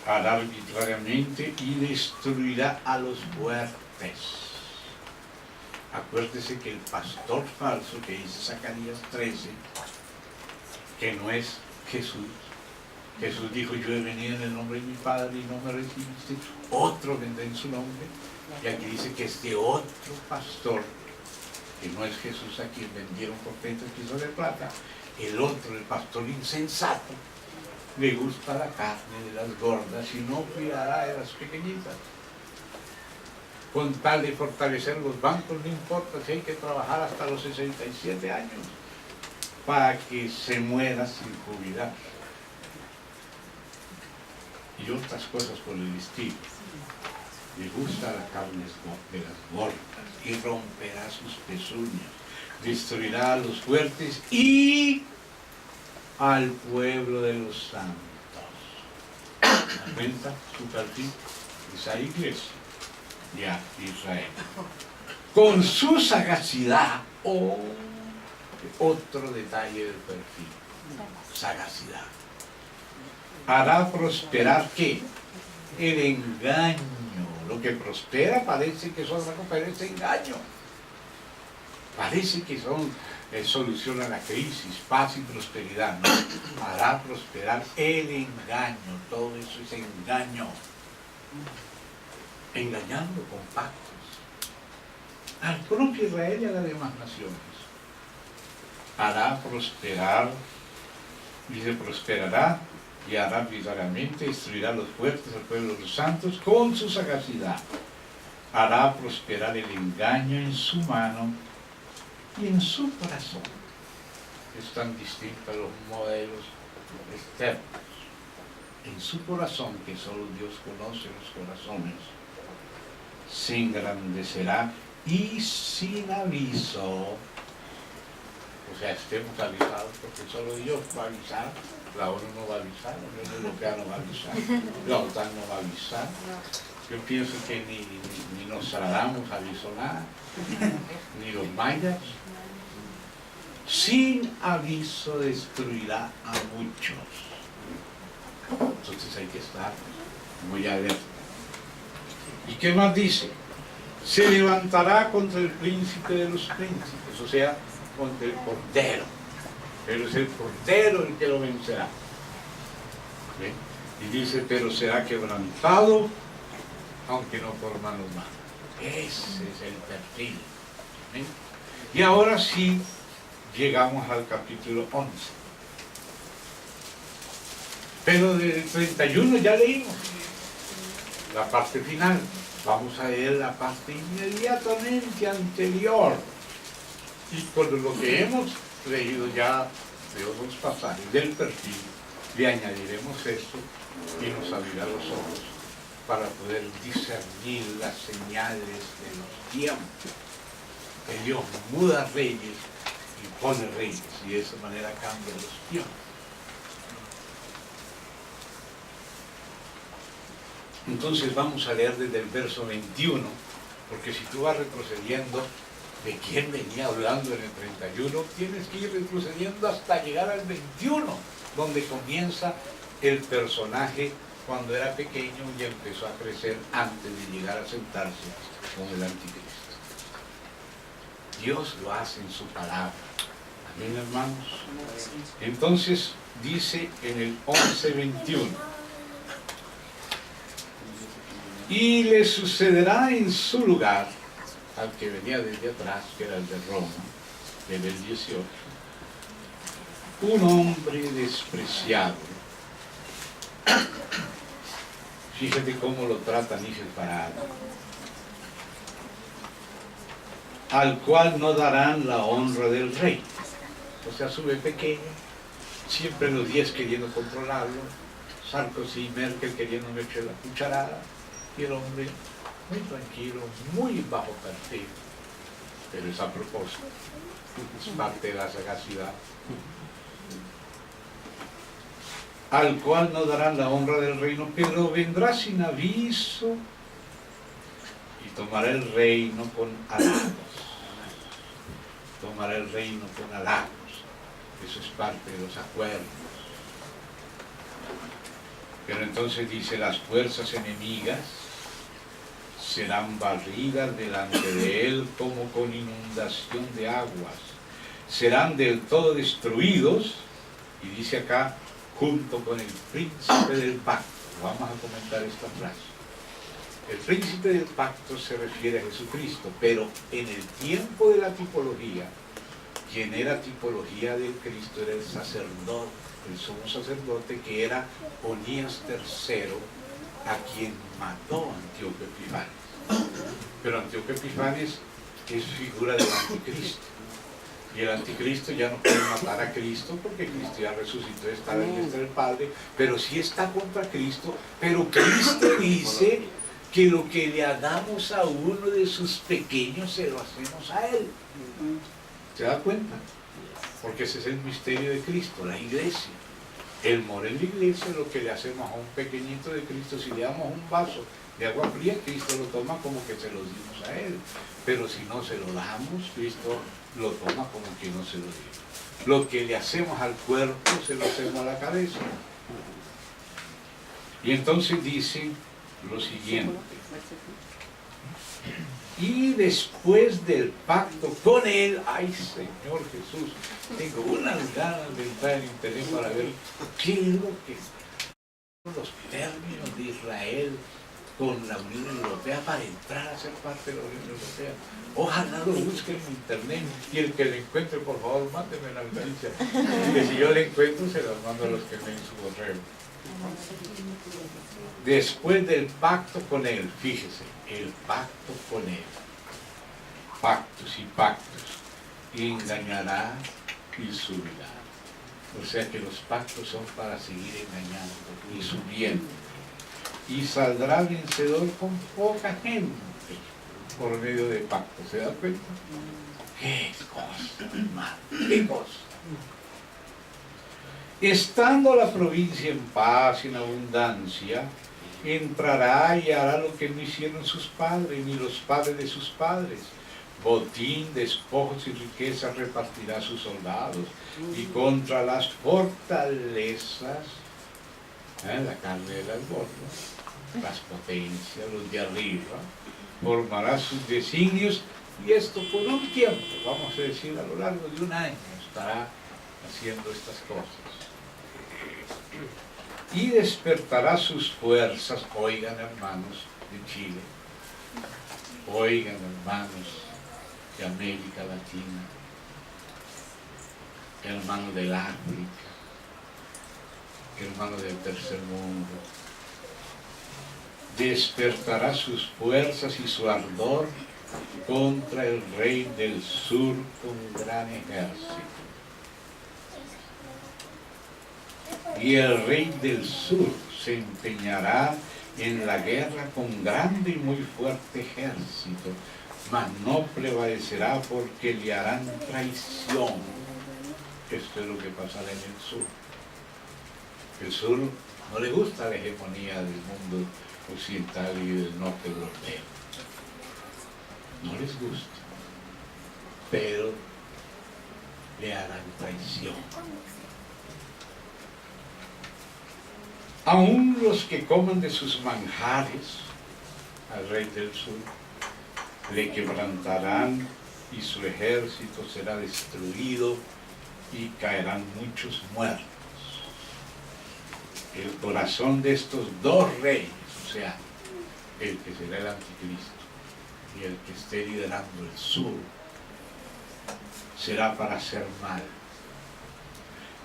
hará arbitrariamente y destruirá a los fuertes. Acuérdese que el pastor falso que dice Zacarías 13, que no es Jesús. Jesús dijo, yo he venido en el nombre de mi Padre y no me recibiste, otro vendrá en su nombre. Y aquí dice que este otro pastor, que no es Jesús a quien vendieron por 30 kilos de plata, el otro, el pastor insensato, le gusta la carne de las gordas y no cuidará de las pequeñitas. Con tal de fortalecer los bancos, no importa si hay que trabajar hasta los 67 años para que se muera sin jubilar. Y otras cosas por el estilo. Le gusta la carne de las gordas y romperá sus pezuñas, destruirá a los fuertes y al pueblo de los santos. ¿Me cuenta su perfil? Esa iglesia, ya Israel. Con su sagacidad, otro detalle del perfil, sagacidad. Hará prosperar ¿qué? El engaño. Lo que prospera parece que es otra cosa, pero es engaño. Parece que soluciona la crisis, paz y prosperidad. No, hará prosperar el engaño. Todo eso es engaño. Engañando con pactos al propio Israel y a las demás naciones. Hará prosperar, dice, prosperará y hará arbitrariamente, destruirá a los fuertes, al pueblo de los santos, con su sagacidad. Hará prosperar el engaño en su mano y en su corazón. es tan distinta a los modelos externos. En su corazón, que solo Dios conoce los corazones, se engrandecerá y sin aviso, o sea, estemos avisados, porque solo Dios va a avisar, la ONU no va a avisar, la Unión Europea no va a avisar, la OTAN no va a avisar. Yo pienso que ni Nostradamus avisó nada, ni los mayas. Sin aviso destruirá a muchos. Entonces hay que estar muy alerta. ¿Y qué más dice? Se levantará contra el príncipe de los príncipes, o sea, contra el Cordero. Pero es el Cordero el que lo vencerá. ¿Ven? Y dice, pero será quebrantado, aunque no por mano humana. Ese es el perfil. ¿Ven? Y ahora sí, llegamos al capítulo 11. Pero del 31 ya leímos la parte final. Vamos a leer la parte inmediatamente anterior. Y con lo que hemos leído ya de otros pasajes del perfil, le añadiremos esto y nos abrirá los ojos para poder discernir las señales de los tiempos. Que Dios muda reyes y pone reyes, y de esa manera cambia los tiempos. Entonces vamos a leer desde el verso 21, porque si tú vas retrocediendo de quién venía hablando en el 31, tienes que ir retrocediendo hasta llegar al 21, donde comienza el personaje cuando era pequeño y empezó a crecer antes de llegar a sentarse con el anticristo. Dios lo hace en su palabra. Amén, hermanos. Entonces dice en el 11:21: y le sucederá en su lugar al que venía desde atrás, que era el de Roma, en el 18, un hombre despreciado. Fíjate cómo lo trata Níger Parada, al cual no darán la honra del rey. O sea, sube pequeño, siempre los 10 queriendo controlarlo, Sarkozy y Merkel queriendo meter la cucharada, y el hombre muy tranquilo, muy bajo perfil, pero es a propósito, es parte de la sagacidad. Al cual no darán la honra del reino, pero vendrá sin aviso y tomará el reino con halagos. Tomará el reino con halagos. Eso es parte de los acuerdos. Pero entonces dice, las fuerzas enemigas serán barridas delante de él como con inundación de aguas. Serán del todo destruidos, y dice acá, junto con el príncipe del pacto. Vamos a comentar esta frase. El príncipe del pacto se refiere a Jesucristo, pero en el tiempo de la tipología, quien era tipología del Cristo era el sacerdote, el sumo sacerdote, que era Onías III, a quien mató Antíoco Epifanes. Pero Antíoco Epifanes es figura del anticristo. Y el anticristo ya no puede matar a Cristo porque Cristo ya resucitó, está en diestra del Padre, pero sí está contra Cristo. Pero Cristo dice que lo que le hagamos a uno de sus pequeños se lo hacemos a él. ¿Se da cuenta? Porque ese es el misterio de Cristo, la iglesia. El morir en la iglesia es lo que le hacemos a un pequeñito de Cristo. Si le damos un vaso de agua fría, Cristo lo toma como que se lo dimos a él. Pero si no se lo damos, Cristo lo toma como que no se lo dio. Lo que le hacemos al cuerpo, se lo hacemos a la cabeza. Y entonces dice lo siguiente: y después del pacto con él, ay Señor Jesús, tengo unas ganas de entrar en internet para ver qué es lo que son los términos de Israel con la Unión Europea para entrar a ser parte de la Unión Europea. Ojalá lo busquen en internet, y el que lo encuentre, por favor, mándeme la noticia. Que si yo le encuentro, se las mando a los que ven su correo. Después del pacto con él, fíjese, el pacto con él, pactos y pactos, engañará y subirá. O sea que los pactos son para seguir engañando y subiendo. Y saldrá vencedor con poca gente por medio de pactos. ¿Se da cuenta? ¡Qué cosa, hermano! ¡Qué cosa! Estando la provincia en paz y en abundancia, entrará y hará lo que no hicieron sus padres, ni los padres de sus padres. Botín, despojos y riquezas repartirá a sus soldados, y contra las fortalezas, la carne del alborno, las potencias, los de arriba, formará sus designios, y esto por un tiempo, vamos a decir a lo largo de un año, estará haciendo estas cosas. Y despertará sus fuerzas, oigan hermanos de Chile, oigan hermanos de América Latina, hermanos del África, hermanos del tercer mundo, despertará sus fuerzas y su ardor contra el rey del sur con gran ejército. Y el rey del sur se empeñará en la guerra con grande y muy fuerte ejército, mas no prevalecerá porque le harán traición. Esto es lo que pasará en el sur. El sur no le gusta la hegemonía del mundo occidental y del norte europeo. No les gusta, pero le harán traición. Aún los que coman de sus manjares al rey del sur le quebrantarán, y su ejército será destruido y caerán muchos muertos. El corazón de estos dos reyes, o sea, el que será el anticristo y el que esté liderando el sur, será para hacer mal.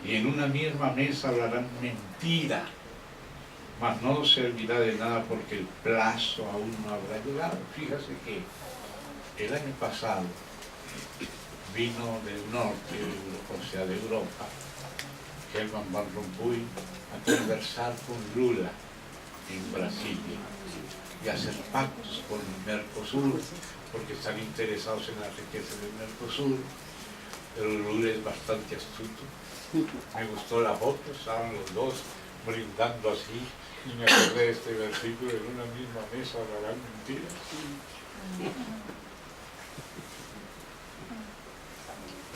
Y en una misma mesa hablarán mentira, mas no servirá de nada porque el plazo aún no habrá llegado. Fíjase que el año pasado vino del norte, o sea de Europa, Herman Van Rompuy, a conversar con Lula en Brasilia y hacer pactos con el Mercosur, porque están interesados en las riquezas del Mercosur. Pero Lula es bastante astuto. Me gustó la foto, estaban los dos brindando así, y me acordé de este versículo: en una misma mesa hablarán mentiras.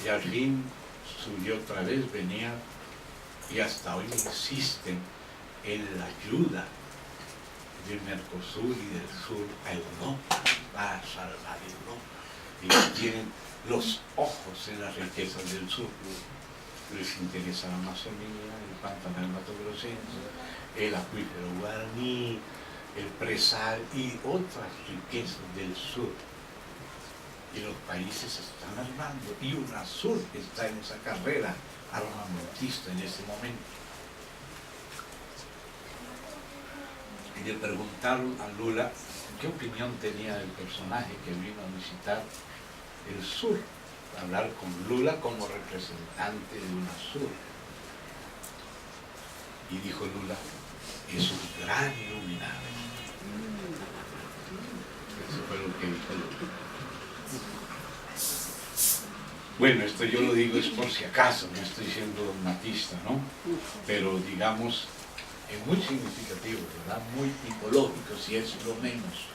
Y al fin subió otra vez, venía, y hasta hoy insisten en la ayuda del Mercosur y del sur a Europa, va a salvar Europa. Ellos tienen los ojos en las riquezas del sur. Les interesa la Amazonía, el pantano del Mato Grossense, el acuífero guaraní, el presal y otras riquezas del sur. Y los países están armando, y UNASUR está en esa carrera armamentista en ese momento. Y le preguntaron a Lula qué opinión tenía del personaje que vino a visitar el sur, a hablar con Lula como representante de UNASUR. Y dijo Lula: es un gran iluminado. Eso fue lo que dijo Lula. Bueno, esto yo lo digo es por si acaso, no estoy siendo dogmatista, ¿no? Pero digamos, es muy significativo, ¿verdad? Muy tipológico, si es lo menos.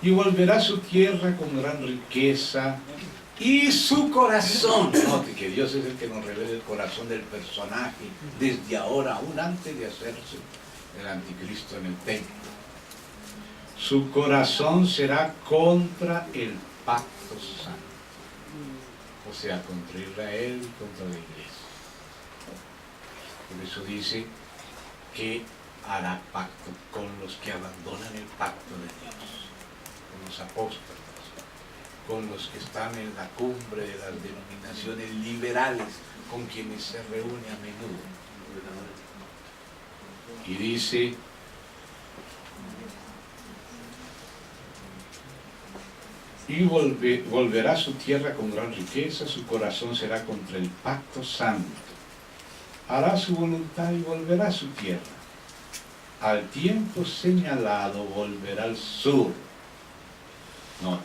Y volverá a su tierra con gran riqueza, y su corazón, note que Dios es el que nos revela el corazón del personaje desde ahora, aún antes de hacerse el anticristo en el templo. Su corazón será contra el pacto santo, o sea, contra Israel y contra la iglesia. Por eso dice que hará pacto con los que abandonan el pacto de Dios, con los apóstoles, con los que están en la cumbre de las denominaciones liberales, con quienes se reúne a menudo. Y dice: y volverá a su tierra con gran riqueza, su corazón será contra el pacto santo. Hará su voluntad y volverá a su tierra. Al tiempo señalado volverá al sur. No.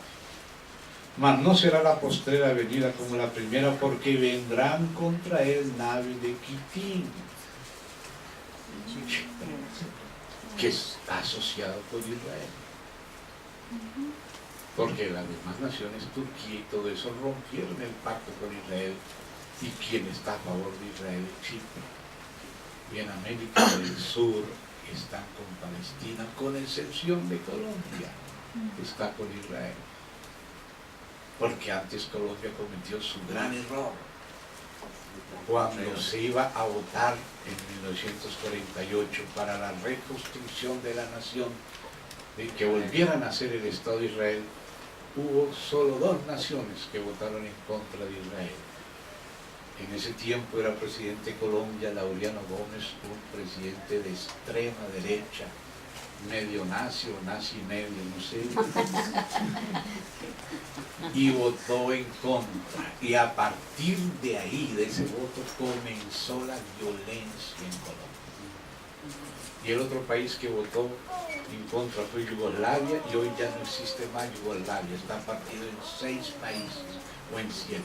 Mas no será la postrera venida como la primera, porque vendrán contra él naves de Quitín, que está asociado con Israel. Porque las demás naciones, Turquía y todo eso, rompieron el pacto con Israel. ¿Y quién está a favor de Israel? Chipre. Y en América del Sur están con Palestina, con excepción de Colombia, que está con Israel. Porque antes Colombia cometió su gran error. Cuando se iba a votar en 1948 para la reconstrucción de la nación, de que volvieran a ser el Estado de Israel, hubo solo 2 naciones que votaron en contra de Israel. En ese tiempo era presidente de Colombia Laureano Gómez, un presidente de extrema derecha, medio nazi o nazi medio, no sé, y votó en contra. Y a partir de ahí, de ese voto, comenzó la violencia en Colombia. Y el otro país que votó en contra fue Yugoslavia, y hoy ya no existe más Yugoslavia, está partido en 6 países o en 7.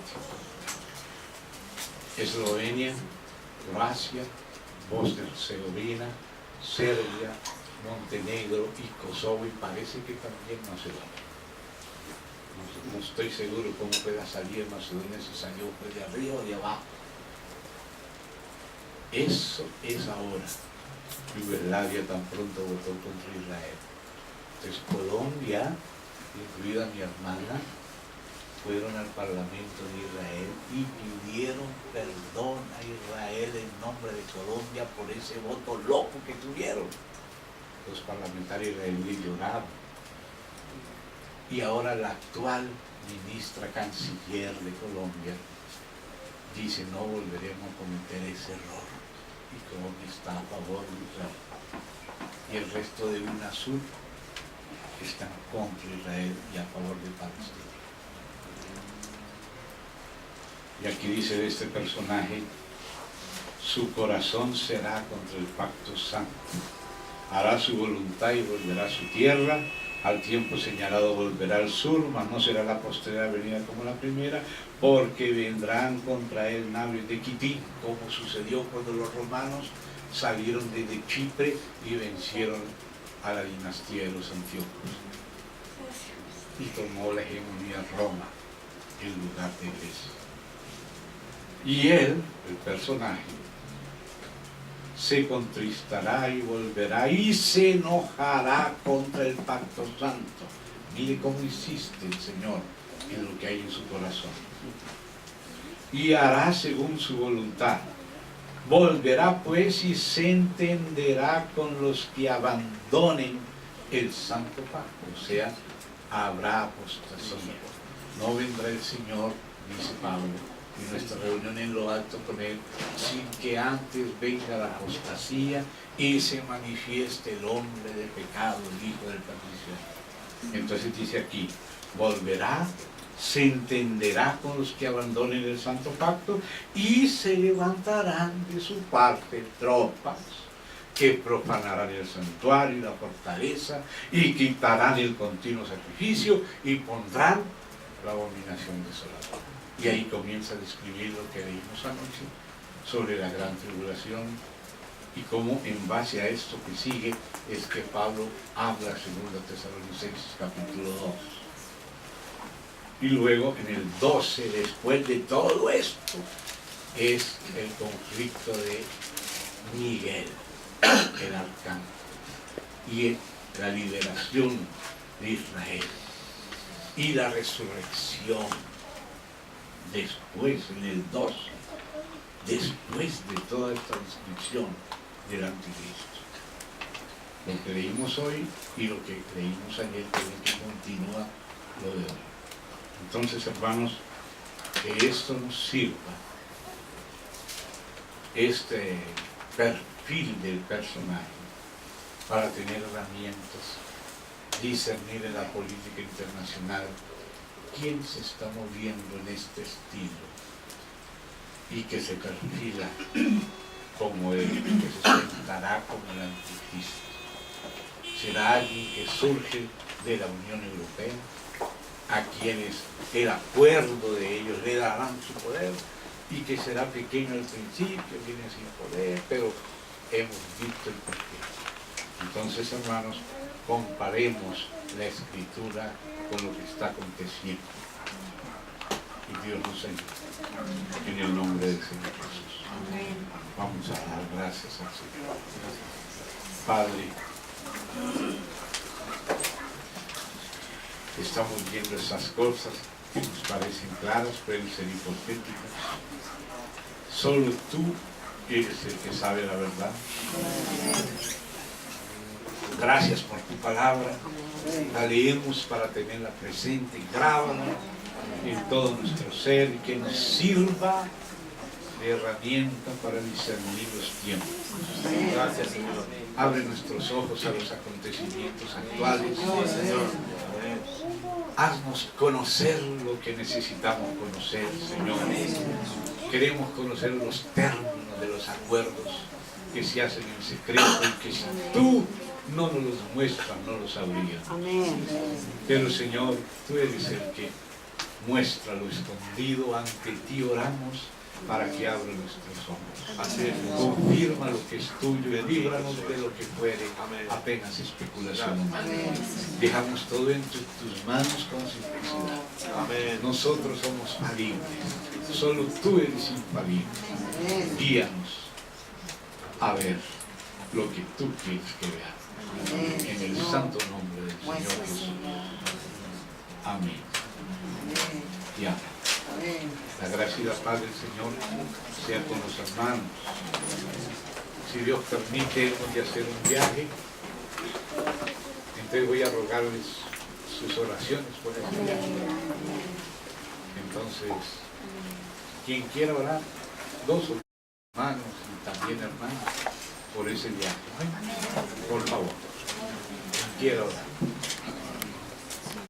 Eslovenia, Croacia, Bosnia-Herzegovina, Serbia, Montenegro y Kosovo, y parece que también Macedonia. No estoy seguro cómo pueda salir Macedonia, si salió pues de arriba o de abajo. Eso es ahora. Yugoslavia tan pronto votó contra Israel. Entonces Colombia, incluida mi hermana, fueron al Parlamento de Israel y pidieron perdón a Israel en nombre de Colombia por ese voto loco que tuvieron. Los parlamentarios israelíes lloraron. Y ahora la actual ministra canciller de Colombia dice: no volveremos a cometer ese error. Y Colombia está a favor de Israel. Y el resto de UNASUR están contra Israel y a favor de Palestina. Y aquí dice de este personaje: su corazón será contra el pacto santo, hará su voluntad y volverá a su tierra, al tiempo señalado volverá al sur, mas no será la postrera venida como la primera, porque vendrán contra él naves de Quitín, como sucedió cuando los romanos salieron desde Chipre y vencieron a la dinastía de los Antíocos y tomó la hegemonía Roma en lugar de Grecia. Y él, el personaje, se contristará y volverá y se enojará contra el pacto santo. Mire cómo insiste el Señor en lo que hay en su corazón. Y hará según su voluntad. Volverá pues y se entenderá con los que abandonen el santo pacto. O sea, habrá apostasía. No vendrá el Señor, dice Pablo, en nuestra reunión en lo alto con él, sin que antes venga la apostasía y se manifieste el hombre de pecado, el hijo de perdición. Entonces dice aquí: volverá, se entenderá con los que abandonen el santo pacto, y se levantarán de su parte tropas que profanarán el santuario y la fortaleza, y quitarán el continuo sacrificio, y pondrán la abominación desoladora. Y ahí comienza a describir lo que leímos anoche sobre la gran tribulación, y cómo en base a esto que sigue es que Pablo habla, 2 Tesalonicenses capítulo 2. Y luego en el 12, después de todo esto, es el conflicto de Miguel, el arcángel, y la liberación de Israel y la resurrección después, en el 12, después de toda esta descripción del anticristo. Lo que leímos hoy y lo que leímos ayer, que continúa lo de hoy. Entonces, hermanos, que esto nos sirva, este perfil del personaje, para tener herramientas, discernir en la política internacional quién se está moviendo en este estilo y que se perfila como el que se sentará como el anticristo. Será alguien que surge de la Unión Europea, a quienes el acuerdo de ellos le darán su poder, y que será pequeño al principio, viene sin poder, pero hemos visto el porqué. Entonces, hermanos, comparemos la Escritura con lo que está aconteciendo. Y Dios nos ayude. En el nombre del Señor Jesús. Vamos a dar gracias al Señor. Padre, estamos viendo esas cosas que nos parecen claras, pueden ser hipotéticas. Solo tú eres el que sabe la verdad. Gracias por tu palabra. La leemos para tenerla presente, grábala en todo nuestro ser y que nos sirva de herramienta para discernir los tiempos. Gracias, Señor. Abre nuestros ojos a los acontecimientos actuales, Señor. Haznos conocer lo que necesitamos conocer, Señor. Queremos conocer los términos de los acuerdos que se hacen en secreto y que si tú no nos los muestras, no los sabríamos. Pero, Señor, tú eres el que muestra lo escondido. Ante ti oramos para que abra nuestros ojos. Confirma lo que es tuyo y líbranos de lo que fuere apenas especulación humana. Dejamos todo entre tus manos con simplicidad. Nosotros somos falibles, solo tú eres infalible. Guíanos a ver lo que tú quieres que veamos. En el santo nombre del Señor Jesús. Amén. Y amén. La gracia y la paz del Señor sea con los hermanos. Si Dios permite, hemos de hacer un viaje. Entonces voy a rogarles sus oraciones por ese viaje. Entonces, quien quiera orar, dos hermanos y también hermanas, por ese viaje. Por favor, quien quiera orar.